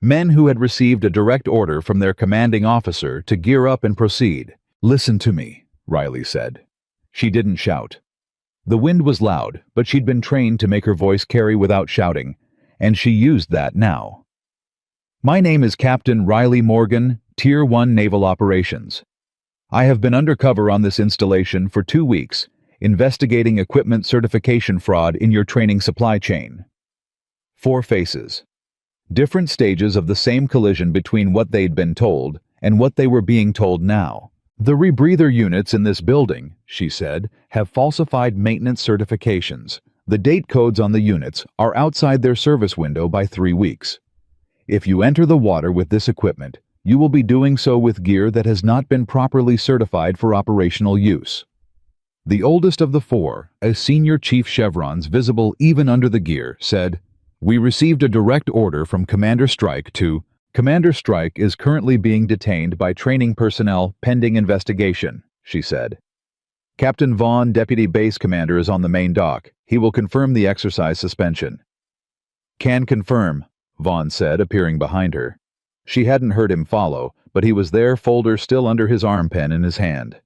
Men who had received a direct order from their commanding officer to gear up and proceed. Listen to me, Riley said. She didn't shout. The wind was loud, but she'd been trained to make her voice carry without shouting, and she used that now. My name is Captain Riley Morgan, Tier 1 Naval Operations. I have been undercover on this installation for 2 weeks, investigating equipment certification fraud in your training supply chain. 4 faces. Different stages of the same collision between what they'd been told and what they were being told now. The rebreather units in this building, she said, have falsified maintenance certifications. The date codes on the units are outside their service window by 3 weeks. If you enter the water with this equipment, you will be doing so with gear that has not been properly certified for operational use. The oldest of the 4, a senior chief chevrons visible even under the gear, said, "We received a direct order from Commander Strike to... Commander Strike is currently being detained by training personnel pending investigation," she said. "Captain Vaughn, Deputy Base Commander, is on the main dock. He will confirm the exercise suspension." "Can confirm," Vaughn said, appearing behind her. She hadn't heard him follow, but he was there, folder still under his arm pen in his hand.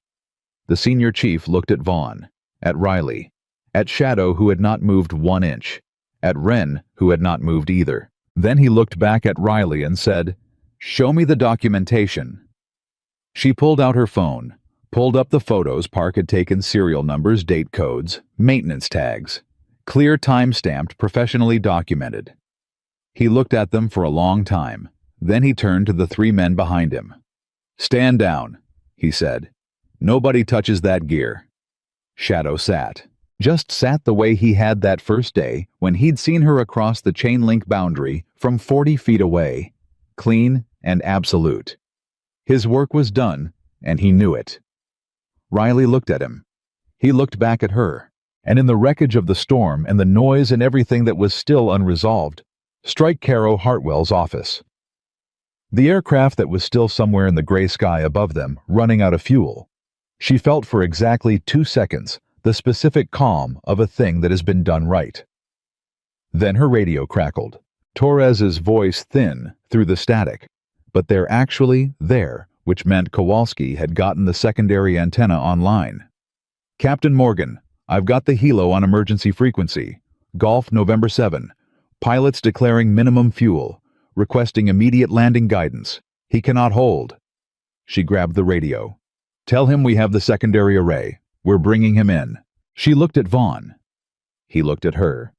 The senior chief looked at Vaughn, at Riley, at Shadow, who had not moved 1 inch, at Wren, who had not moved either. Then he looked back at Riley and said, "Show me the documentation." She pulled out her phone, pulled up the photos Park had taken, serial numbers, date codes, maintenance tags, clear time-stamped, professionally documented. He looked at them for a long time. Then he turned to the 3 men behind him. "Stand down," he said. "Nobody touches that gear." Shadow sat. Just sat the way he had that first day when he'd seen her across the chain-link boundary from 40 feet away. Clean and absolute. His work was done, and he knew it. Riley looked at him. He looked back at her. And in the wreckage of the storm and the noise and everything that was still unresolved, strike Caro Hartwell's office. The aircraft that was still somewhere in the gray sky above them, running out of fuel. She felt for exactly 2 seconds the specific calm of a thing that has been done right. Then her radio crackled, Torres's voice thin through the static. But they're actually there, which meant Kowalski had gotten the secondary antenna online. "Captain Morgan, I've got the helo on emergency frequency. Golf, November 7. Pilots declaring minimum fuel, requesting immediate landing guidance. He cannot hold." She grabbed the radio. "Tell him we have the secondary array. We're bringing him in." She looked at Vaughn. He looked at her.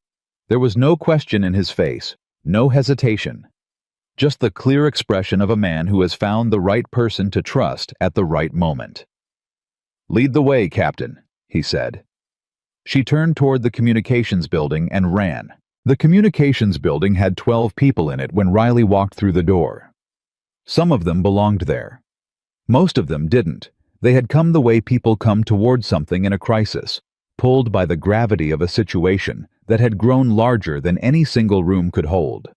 There was no question in his face, no hesitation. Just the clear expression of a man who has found the right person to trust at the right moment. "Lead the way, Captain," he said. She turned toward the communications building and ran. The communications building had 12 people in it when Riley walked through the door. Some of them belonged there. Most of them didn't. They had come the way people come toward something in a crisis, pulled by the gravity of a situation that had grown larger than any single room could hold.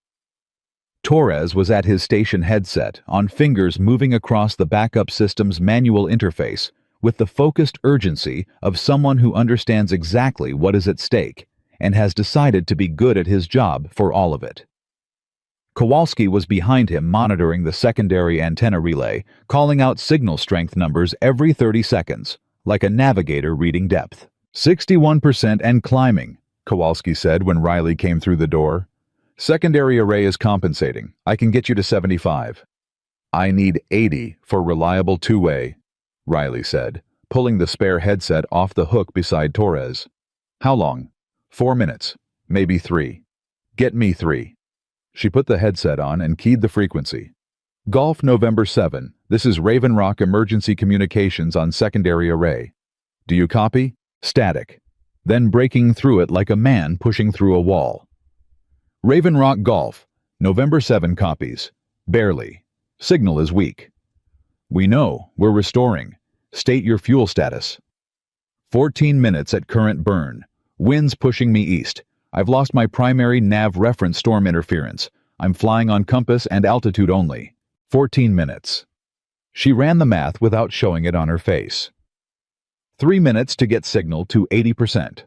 Torres was at his station headset, on fingers moving across the backup system's manual interface with the focused urgency of someone who understands exactly what is at stake and has decided to be good at his job for all of it. Kowalski was behind him, monitoring the secondary antenna relay, calling out signal strength numbers every 30 seconds, like a navigator reading depth. 61% and climbing, Kowalski said when Riley came through the door. "Secondary array is compensating. I can get you to 75. "I need 80 for reliable two-way," Riley said, pulling the spare headset off the hook beside Torres. "How long?" 4 minutes, maybe 3. "Get me 3. She put the headset on and keyed the frequency. "Golf, November 7. This is Raven Rock Emergency Communications on secondary array. Do you copy?" Static. Then breaking through it like a man pushing through a wall. "Raven Rock Golf, November 7 copies. Barely. Signal is weak." "We know. We're restoring. State your fuel status." 14 minutes at current burn. Winds pushing me east. I've lost my primary nav reference storm interference. I'm flying on compass and altitude only. 14 minutes. She ran the math without showing it on her face. 3 minutes to get signal to 80%.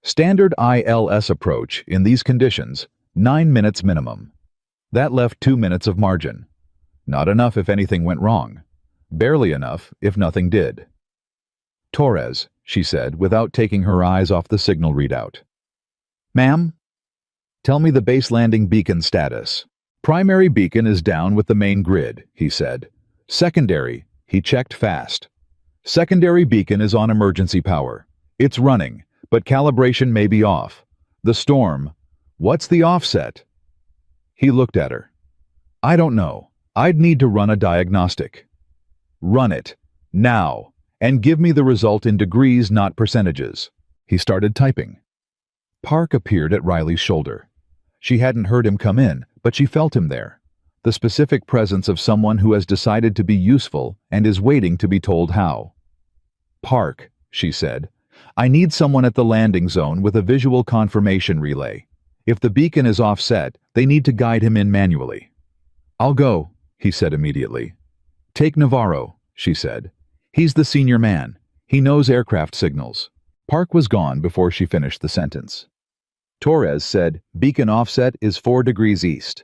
Standard ILS approach in these conditions, 9 minutes minimum. That left 2 minutes of margin. Not enough if anything went wrong. Barely enough if nothing did. "Torres," she said, without taking her eyes off the signal readout. "Ma'am?" "Tell me the base landing beacon status." "Primary beacon is down with the main grid," he said. "Secondary," he checked fast. "Secondary beacon is on emergency power. It's running, but calibration may be off. The storm." "What's the offset?" He looked at her. "I don't know. I'd need to run a diagnostic." "Run it. Now. And give me the result in degrees, not percentages." He started typing. Park appeared at Riley's shoulder. She hadn't heard him come in, but she felt him there. The specific presence of someone who has decided to be useful and is waiting to be told how. "Park," she said, "I need someone at the landing zone with a visual confirmation relay. If the beacon is offset, they need to guide him in manually." "I'll go," he said immediately. "Take Navarro," she said. "He's the senior man. He knows aircraft signals." Park was gone before she finished the sentence. Torres said, "Beacon offset is 4 degrees east."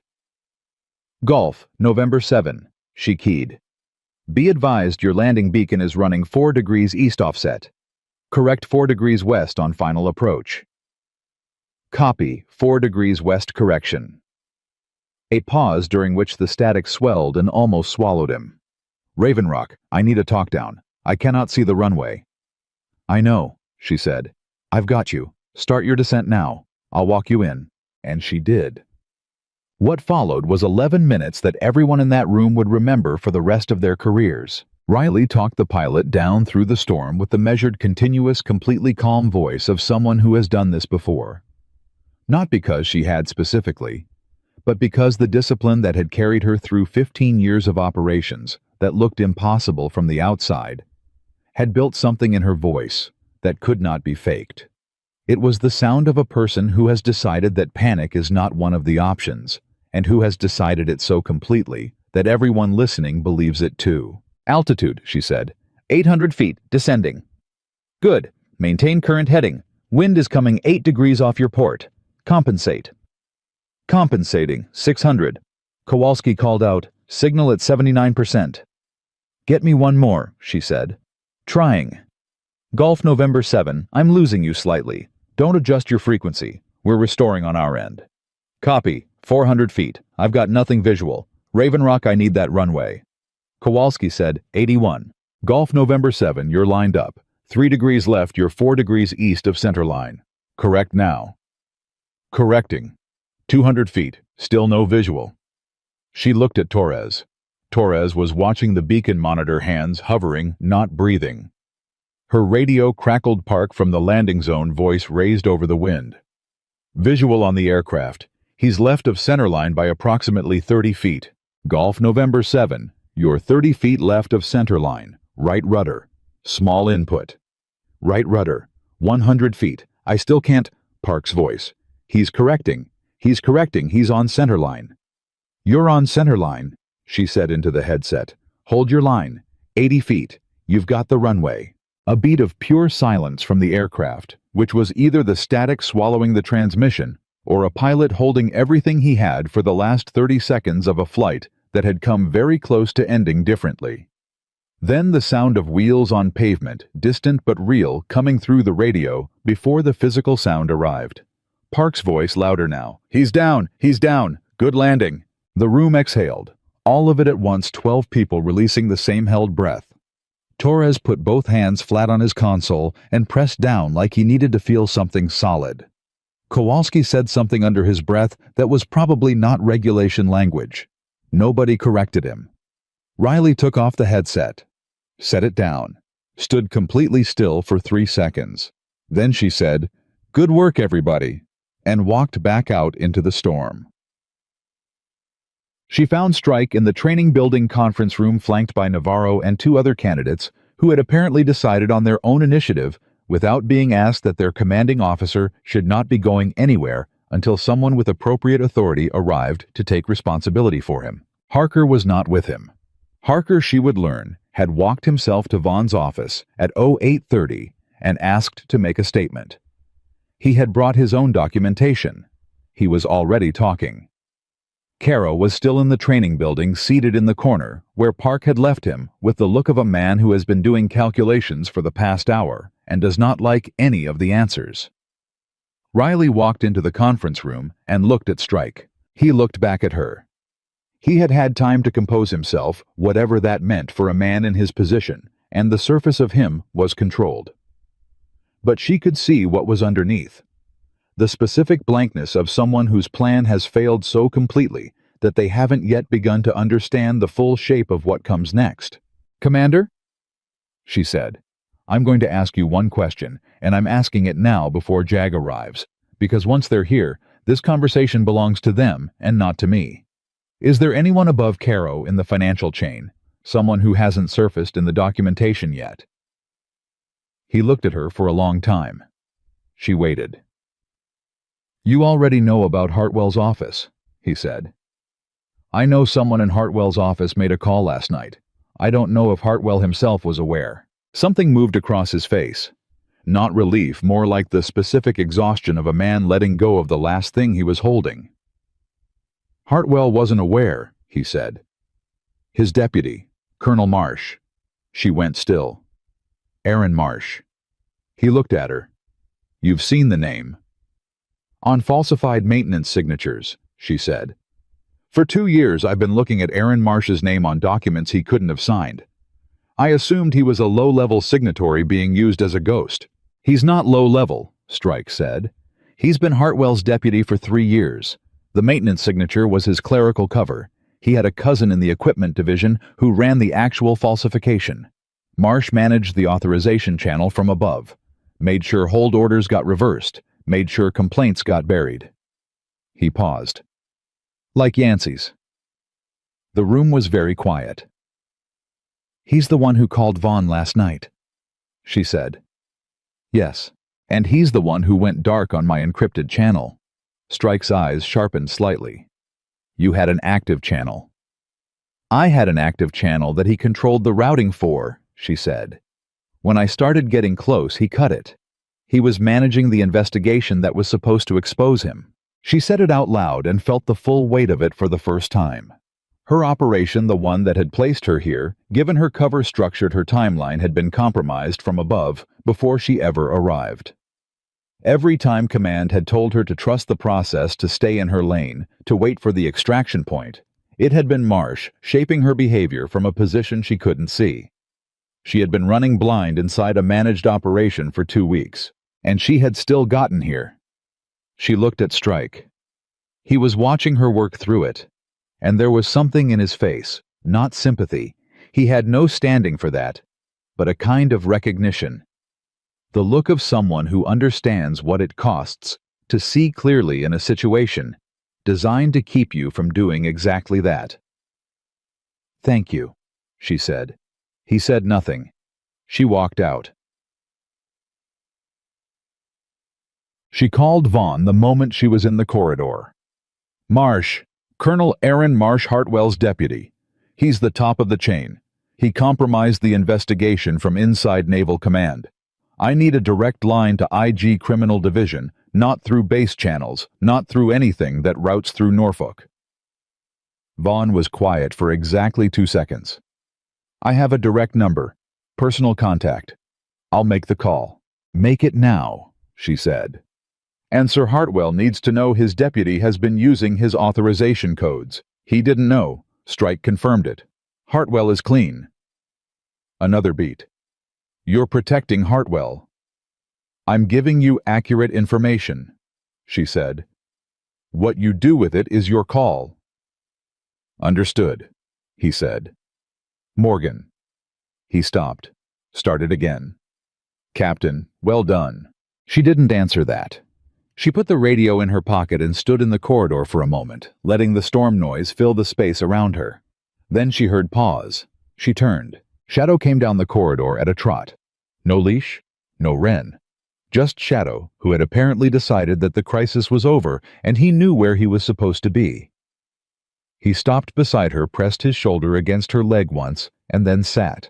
Gulf, November 7. She keyed. "Be advised your landing beacon is running 4 degrees east offset. Correct 4 degrees west on final approach." Copy, 4 degrees west correction. A pause during which the static swelled and almost swallowed him. "Raven Rock, I need a talkdown. I cannot see the runway." "I know," she said. "I've got you. Start your descent now. I'll walk you in." And she did. What followed was 11 minutes that everyone in that room would remember for the rest of their careers. Riley talked the pilot down through the storm with the measured, continuous, completely calm voice of someone who has done this before. Not because she had specifically, but because the discipline that had carried her through 15 years of operations that looked impossible from the outside had built something in her voice that could not be faked. It was the sound of a person who has decided that panic is not one of the options, and who has decided it so completely that everyone listening believes it too. "Altitude," she said. 800 feet, descending." "Good. Maintain current heading. Wind is coming 8 degrees off your port. Compensate." "Compensating, 600. Kowalski called out, "Signal at 79%. "Get me one more," she said. "Trying." "Gulf, November 7, I'm losing you slightly. Don't adjust your frequency. We're restoring on our end." "Copy, 400 feet. I've got nothing visual. Raven Rock, I need that runway." Kowalski said, 81. "Gulf, November 7, you're lined up. 3 degrees left, you're 4 degrees east of center line. Correct now." "Correcting. 200 feet, still no visual." She looked at Torres. Torres was watching the beacon monitor hands hovering, not breathing. Her radio crackled. Park from the landing zone voice raised over the wind. "Visual on the aircraft. He's left of centerline by approximately 30 feet. Gulf, November 7. You're 30 feet left of centerline. Right rudder. Small input. Right rudder. 100 feet. I still can't." Park's voice. He's correcting. He's on centerline." "You're on centerline," she said into the headset. "Hold your line. 80 feet. You've got the runway." A beat of pure silence from the aircraft, which was either the static swallowing the transmission or a pilot holding everything he had for the last 30 seconds of a flight that had come very close to ending differently. Then the sound of wheels on pavement, distant but real, coming through the radio before the physical sound arrived. Park's voice louder now. He's down! Good landing!" The room exhaled, all of it at once, 12 people releasing the same held breath. Torres put both hands flat on his console and pressed down like he needed to feel something solid. Kowalski said something under his breath that was probably not regulation language. Nobody corrected him. Riley took off the headset, set it down, stood completely still for 3 seconds. Then she said, "Good work, everybody," and walked back out into the storm. She found Strike in the training building conference room, flanked by Navarro and 2 other candidates who had apparently decided on their own initiative, without being asked, that their commanding officer should not be going anywhere until someone with appropriate authority arrived to take responsibility for him. Harker was not with him. Harker, she would learn, had walked himself to Vaughn's office at 0830 and asked to make a statement. He had brought his own documentation. He was already talking. Caro was still in the training building, seated in the corner, where Park had left him, with the look of a man who has been doing calculations for the past hour and does not like any of the answers. Riley walked into the conference room and looked at Strike. He looked back at her. He had had time to compose himself, whatever that meant for a man in his position, and the surface of him was controlled. But she could see what was underneath. The specific blankness of someone whose plan has failed so completely that they haven't yet begun to understand the full shape of what comes next. "Commander?" she said. "I'm going to ask you one question, and I'm asking it now before Jag arrives, because once they're here, this conversation belongs to them and not to me. Is there anyone above Caro in the financial chain, someone who hasn't surfaced in the documentation yet?" He looked at her for a long time. She waited. "You already know about Hartwell's office," he said. "I know someone in Hartwell's office made a call last night. I don't know if Hartwell himself was aware." Something moved across his face. Not relief, more like the specific exhaustion of a man letting go of the last thing he was holding. Hartwell wasn't aware, he said. His deputy, Colonel Marsh. She went still. Aaron Marsh. He looked at her. You've seen the name. On falsified maintenance signatures, she said. For 2 years I've been looking at Aaron Marsh's name on documents he couldn't have signed. I assumed he was a low-level signatory being used as a ghost. He's not low-level, Strike said. He's been Hartwell's deputy for 3 years. The maintenance signature was his clerical cover. He had a cousin in the equipment division who ran the actual falsification. Marsh managed the authorization channel from above, made sure hold orders got reversed, made sure complaints got buried. He paused. Like Yancey's. The room was very quiet. He's the one who called Vaughn last night, she said. Yes, and he's the one who went dark on my encrypted channel. Strike's eyes sharpened slightly. You had an active channel. I had an active channel that he controlled the routing for, she said. When I started getting close, he cut it. He was managing the investigation that was supposed to expose him. She said it out loud and felt the full weight of it for the first time. Her operation, the one that had placed her here, given her cover structured her timeline, had been compromised from above before she ever arrived. Every time Command had told her to trust the process, to stay in her lane, to wait for the extraction point, it had been Marsh shaping her behavior from a position she couldn't see. She had been running blind inside a managed operation for 2 weeks, and she had still gotten here. She looked at Strike. He was watching her work through it, and there was something in his face, not sympathy. He had no standing for that, but a kind of recognition. The look of someone who understands what it costs to see clearly in a situation designed to keep you from doing exactly that. Thank you, she said. He said nothing. She walked out. She called Vaughn the moment she was in the corridor. Marsh, Colonel Aaron Marsh, Hartwell's deputy. He's the top of the chain. He compromised the investigation from inside Naval Command. I need a direct line to IG Criminal Division, not through base channels, not through anything that routes through Norfolk. Vaughn was quiet for exactly 2 seconds. I have a direct number, personal contact. I'll make the call. Make it now, she said. And Sir Hartwell needs to know his deputy has been using his authorization codes. He didn't know. Strike confirmed it. Hartwell is clean. Another beat. You're protecting Hartwell. I'm giving you accurate information, she said. What you do with it is your call. Understood, he said. Morgan. He stopped. Started again. Captain, well done. She didn't answer that. She put the radio in her pocket and stood in the corridor for a moment, letting the storm noise fill the space around her. Then she heard pause. She turned. Shadow came down the corridor at a trot. No leash, no Wren. Just Shadow, who had apparently decided that the crisis was over and he knew where he was supposed to be. He stopped beside her, pressed his shoulder against her leg once, and then sat,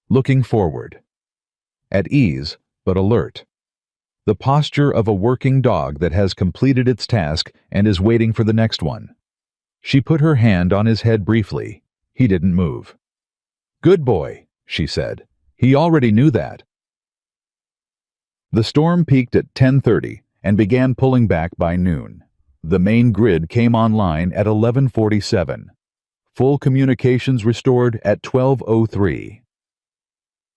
looking forward. At ease, but alert. The posture of a working dog that has completed its task and is waiting for the next one. She put her hand on his head briefly. He didn't move. Good boy, she said. He already knew that. The storm peaked at 10:30 and began pulling back by noon. The main grid came online at 11:47. Full communications restored at 12:03.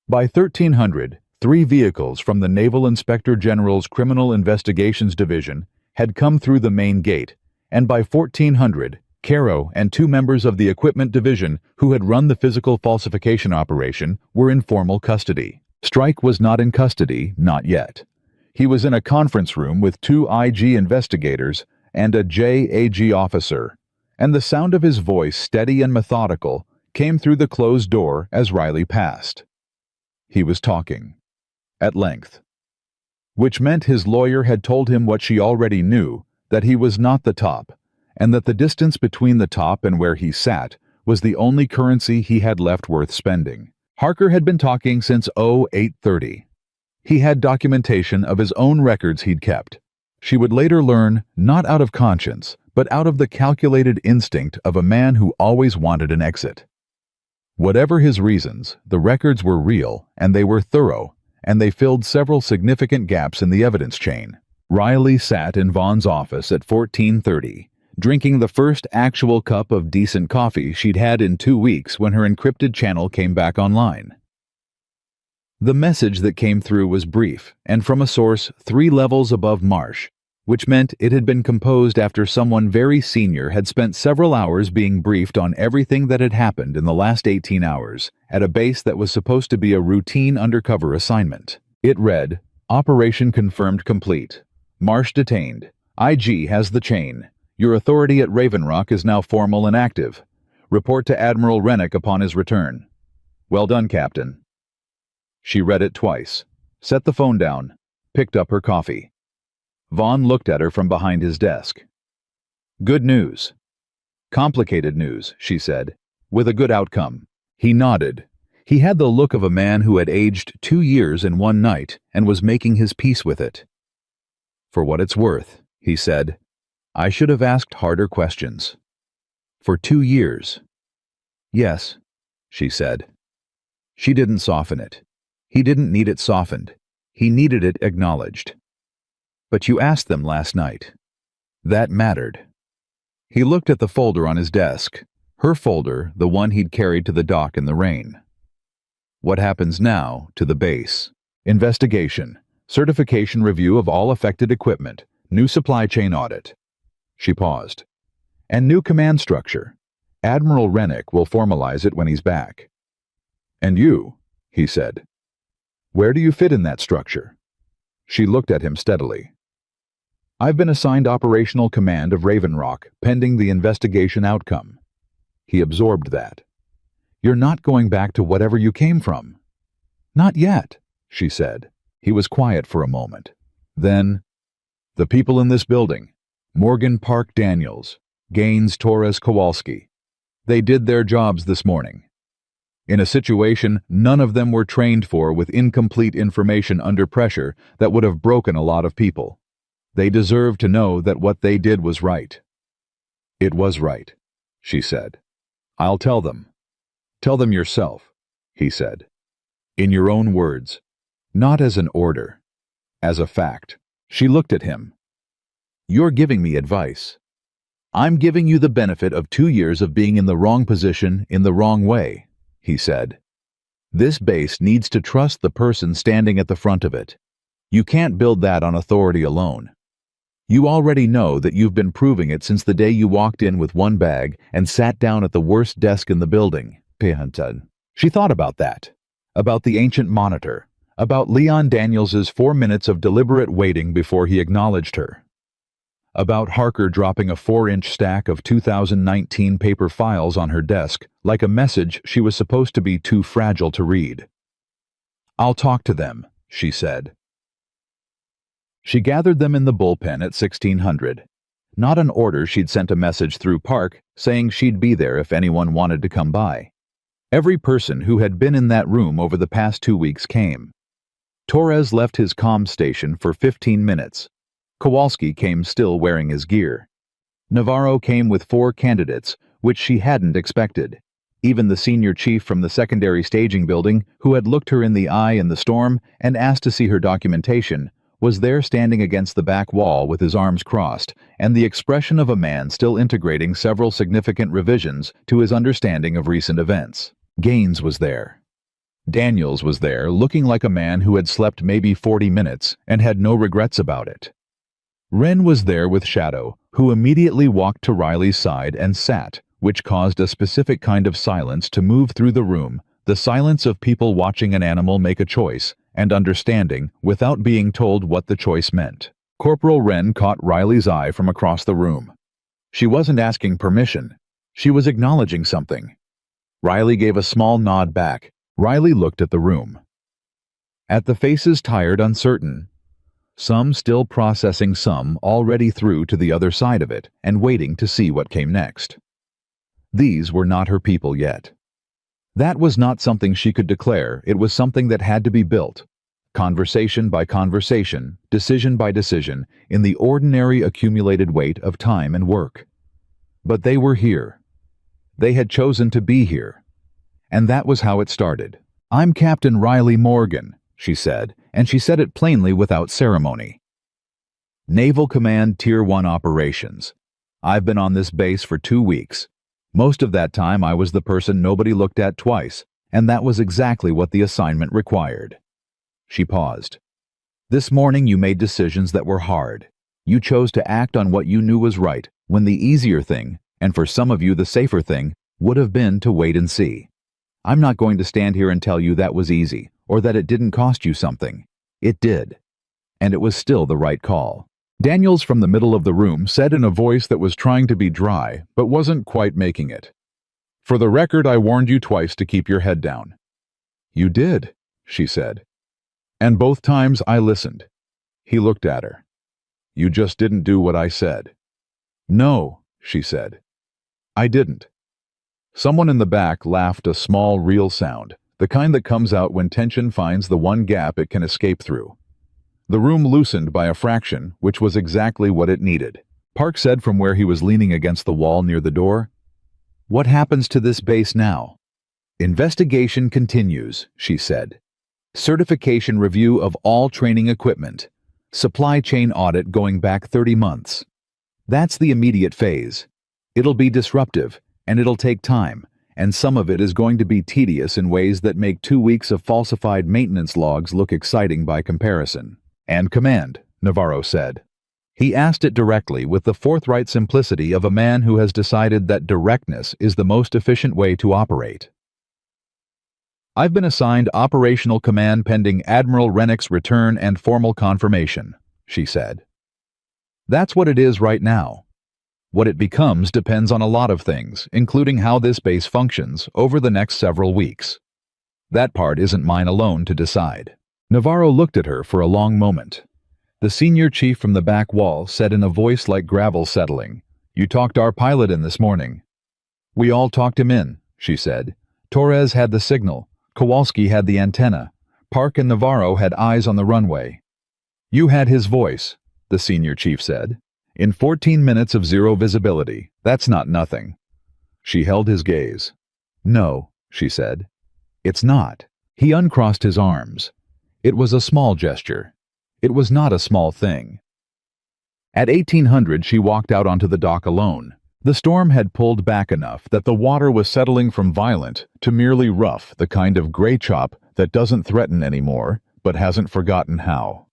By 1300, 3 vehicles from the Naval Inspector General's Criminal Investigations Division had come through the main gate, and by 1400, Caro and 2 members of the Equipment Division who had run the physical falsification operation were in formal custody. Strike was not in custody, not yet. He was in a conference room with 2 IG investigators and a JAG officer, and the sound of his voice, steady and methodical, came through the closed door as Riley passed. He was talking. At length. Which meant his lawyer had told him what she already knew, that he was not the top, and that the distance between the top and where he sat was the only currency he had left worth spending. Harker had been talking since 0830. He had documentation of his own records he'd kept. She would later learn, not out of conscience, but out of the calculated instinct of a man who always wanted an exit. Whatever his reasons, the records were real, and they were thorough, and they filled several significant gaps in the evidence chain. Riley sat in Vaughn's office at 14:30, drinking the first actual cup of decent coffee she'd had in 2 weeks when her encrypted channel came back online. The message that came through was brief and from a source 3 levels above Marsh, which meant it had been composed after someone very senior had spent several hours being briefed on everything that had happened in the last 18 hours at a base that was supposed to be a routine undercover assignment. It read, "Operation confirmed complete. Marsh detained. IG has the chain. Your authority at Raven Rock is now formal and active. Report to Admiral Rennick upon his return. Well done, Captain." She read it twice, set the phone down, picked up her coffee. Vaughn looked at her from behind his desk. "Good news." "Complicated news," she said, "with a good outcome." He nodded. He had the look of a man who had aged 2 years in one night and was making his peace with it. "For what it's worth," he said, "I should have asked harder questions." "For 2 years." "Yes," she said. She didn't soften it. He didn't need it softened. He needed it acknowledged. "But you asked them last night." That mattered. He looked at the folder on his desk. Her folder, the one he'd carried to the dock in the rain. "What happens now to the base? Investigation. Certification review of all affected equipment. New supply chain audit." She paused. "And new command structure. Admiral Rennick will formalize it when he's back." "And you," he said. "Where do you fit in that structure?" She looked at him steadily. "I've been assigned operational command of Raven Rock, pending the investigation outcome." He absorbed that. "You're not going back to whatever you came from." "Not yet," she said. He was quiet for a moment. Then, "The people in this building, Morgan Park Daniels, Gaines Torres Kowalski, they did their jobs this morning. In a situation none of them were trained for with incomplete information under pressure that would have broken a lot of people. They deserve to know that what they did was right." "It was right," she said. "I'll tell them." "Tell them yourself," he said. "In your own words. Not as an order. As a fact." She looked at him. "You're giving me advice. I'm giving you the benefit of 2 years of being in the wrong position in the wrong way," he said. "This base needs to trust the person standing at the front of it. You can't build that on authority alone. You already know that you've been proving it since the day you walked in with one bag and sat down at the worst desk in the building." She thought about that, about the ancient monitor, about Leon Daniels's 4 minutes of deliberate waiting before he acknowledged her, about Harker dropping a 4-inch stack of 2019 paper files on her desk like a message she was supposed to be too fragile to read. "I'll talk to them," she said. She gathered them in the bullpen at 1600. Not an order. She'd sent a message through Park saying she'd be there if anyone wanted to come by. Every person who had been in that room over the past 2 weeks came. Torres left his comm station for 15 minutes. Kowalski came still wearing his gear. Navarro came with 4 candidates, which she hadn't expected. Even the senior chief from the secondary staging building, who had looked her in the eye in the storm and asked to see her documentation, was there standing against the back wall with his arms crossed and the expression of a man still integrating several significant revisions to his understanding of recent events. Gaines was there. Daniels was there, looking like a man who had slept maybe 40 minutes and had no regrets about it. Wren was there with Shadow, who immediately walked to Riley's side and sat, which caused a specific kind of silence to move through the room, the silence of people watching an animal make a choice and understanding without being told what the choice meant. Corporal Wren caught Riley's eye from across the room. She wasn't asking permission. She was acknowledging something. Riley gave a small nod back. Riley looked at the room. At the faces tired, uncertain, some still processing, some already through to the other side of it and waiting to see what came next. These were not her people yet. That was not something she could declare. It was something that had to be built. conversation by conversation, decision by decision, in the ordinary accumulated weight of time and work. But they were here. They had chosen to be here. And that was how it started. "I'm Captain Riley Morgan," she said, and she said it plainly without ceremony. "Naval Command Tier 1 Operations. I've been on this base for 2 weeks. Most of that time I was the person nobody looked at twice, and that was exactly what the assignment required." She paused. "This morning you made decisions that were hard. You chose to act on what you knew was right, when the easier thing, and for some of you the safer thing, would have been to wait and see. I'm not going to stand here and tell you that was easy, or that it didn't cost you something. It did. And it was still the right call." Daniels from the middle of the room said in a voice that was trying to be dry, but wasn't quite making it. "For the record, I warned you twice to keep your head down." "You did," she said. "And both times I listened." He looked at her. "You just didn't do what I said." "No," she said. "I didn't." Someone in the back laughed, a small, real sound, the kind that comes out when tension finds the one gap it can escape through. The room loosened by a fraction, which was exactly what it needed. Park said from where he was leaning against the wall near the door, "What happens to this base now?" "Investigation continues," she said. "Certification review of all training equipment. Supply chain audit going back 30 months. That's the immediate phase. It'll be disruptive, and it'll take time, and some of it is going to be tedious in ways that make 2 weeks of falsified maintenance logs look exciting by comparison." "And command," Navarro said. He asked it directly with the forthright simplicity of a man who has decided that directness is the most efficient way to operate. "I've been assigned operational command pending Admiral Rennick's return and formal confirmation," she said. "That's what it is right now. What it becomes depends on a lot of things, including how this base functions over the next several weeks. That part isn't mine alone to decide." Navarro looked at her for a long moment. The senior chief from the back wall said in a voice like gravel settling, "You talked our pilot in this morning." "We all talked him in," she said. "Torres had the signal. Kowalski had the antenna. Park and Navarro had eyes on the runway." "You had his voice," the senior chief said. "In 14 minutes of zero visibility, that's not nothing." She held his gaze. "No," she said. "It's not." He uncrossed his arms. It was a small gesture. It was not a small thing. At 1800 she walked out onto the dock alone. The storm had pulled back enough that the water was settling from violent to merely rough, the kind of gray chop that doesn't threaten anymore, but hasn't forgotten how.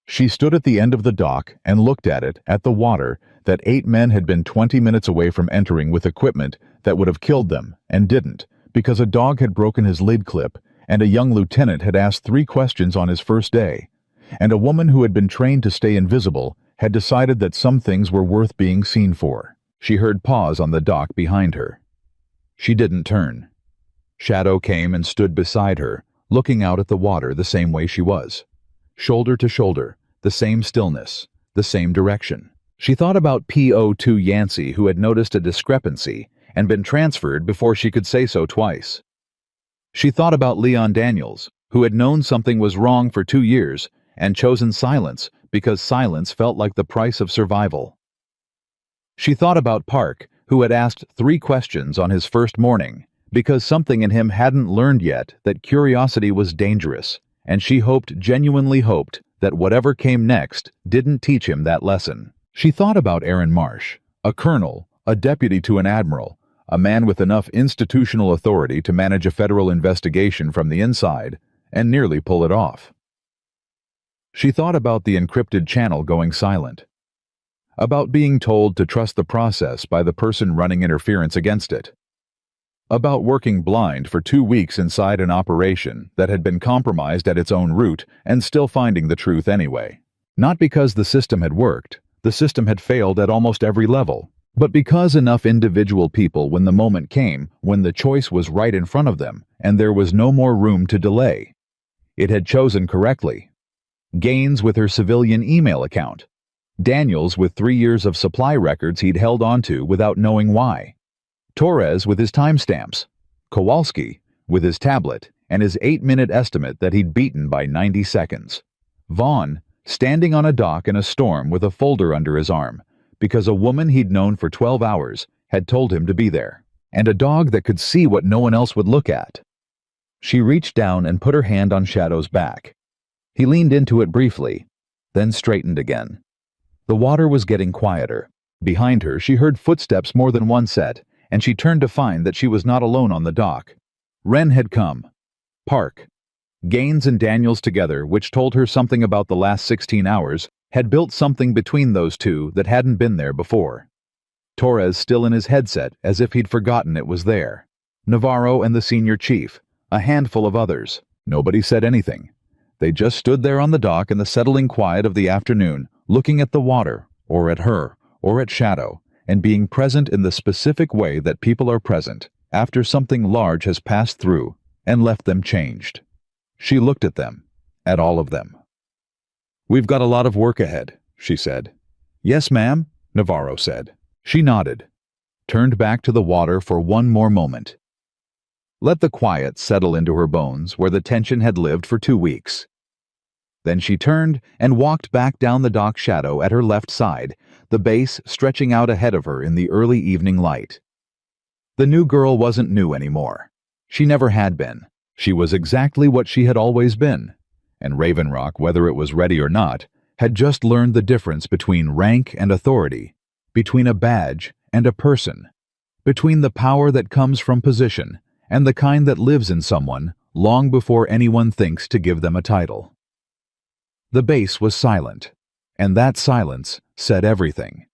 She stood at the end of the dock and looked at the water that 8 men had been 20 minutes away from entering with equipment that would have killed them, and didn't, because a dog had broken his lid clip, and a young lieutenant had asked 3 questions on his first day, and a woman who had been trained to stay invisible had decided that some things were worth being seen for. She heard paws on the dock behind her. She didn't turn. Shadow came and stood beside her, looking out at the water the same way she was. Shoulder to shoulder, the same stillness, the same direction. She thought about PO2 Yancey, who had noticed a discrepancy and been transferred before she could say so twice. She thought about Leon Daniels, who had known something was wrong for 2 years and chosen silence because silence felt like the price of survival. She thought about Park, who had asked 3 questions on his first morning because something in him hadn't learned yet that curiosity was dangerous, and she genuinely hoped, that whatever came next didn't teach him that lesson. She thought about Aaron Marsh, a colonel, a deputy to an admiral, a man with enough institutional authority to manage a federal investigation from the inside and nearly pull it off. She thought about the encrypted channel going silent, about being told to trust the process by the person running interference against it, about working blind for 2 weeks inside an operation that had been compromised at its own root and still finding the truth anyway. Not because the system had worked, the system had failed at almost every level, but because enough individual people, when the moment came, when the choice was right in front of them, and there was no more room to delay. It had chosen correctly. Gaines with her civilian email account. Daniels with 3 years of supply records he'd held onto without knowing why. Torres with his timestamps. Kowalski with his tablet and his 8-minute estimate that he'd beaten by 90 seconds. Vaughn, standing on a dock in a storm with a folder under his arm, because a woman he'd known for 12 hours had told him to be there, and a dog that could see what no one else would look at. She reached down and put her hand on Shadow's back. He leaned into it briefly, then straightened again. The water was getting quieter. Behind her, she heard footsteps more than one set, and she turned to find that she was not alone on the dock. Wren had come. Park. Gaines and Daniels together, which told her something about the last 16 hours, had built something between those two that hadn't been there before. Torres still in his headset, as if he'd forgotten it was there. Navarro and the senior chief, a handful of others. Nobody said anything. They just stood there on the dock in the settling quiet of the afternoon, looking at the water, or at her, or at Shadow, and being present in the specific way that people are present after something large has passed through and left them changed. She looked at them, at all of them. "We've got a lot of work ahead," she said. "Yes, ma'am," Navarro said. She nodded, turned back to the water for one more moment. Let the quiet settle into her bones where the tension had lived for 2 weeks. Then she turned and walked back down the dock, Shadow at her left side, the base stretching out ahead of her in the early evening light. The new girl wasn't new anymore. She never had been. She was exactly what she had always been. And Raven Rock, whether it was ready or not, had just learned the difference between rank and authority, between a badge and a person, between the power that comes from position and the kind that lives in someone long before anyone thinks to give them a title. The base was silent, and that silence said everything.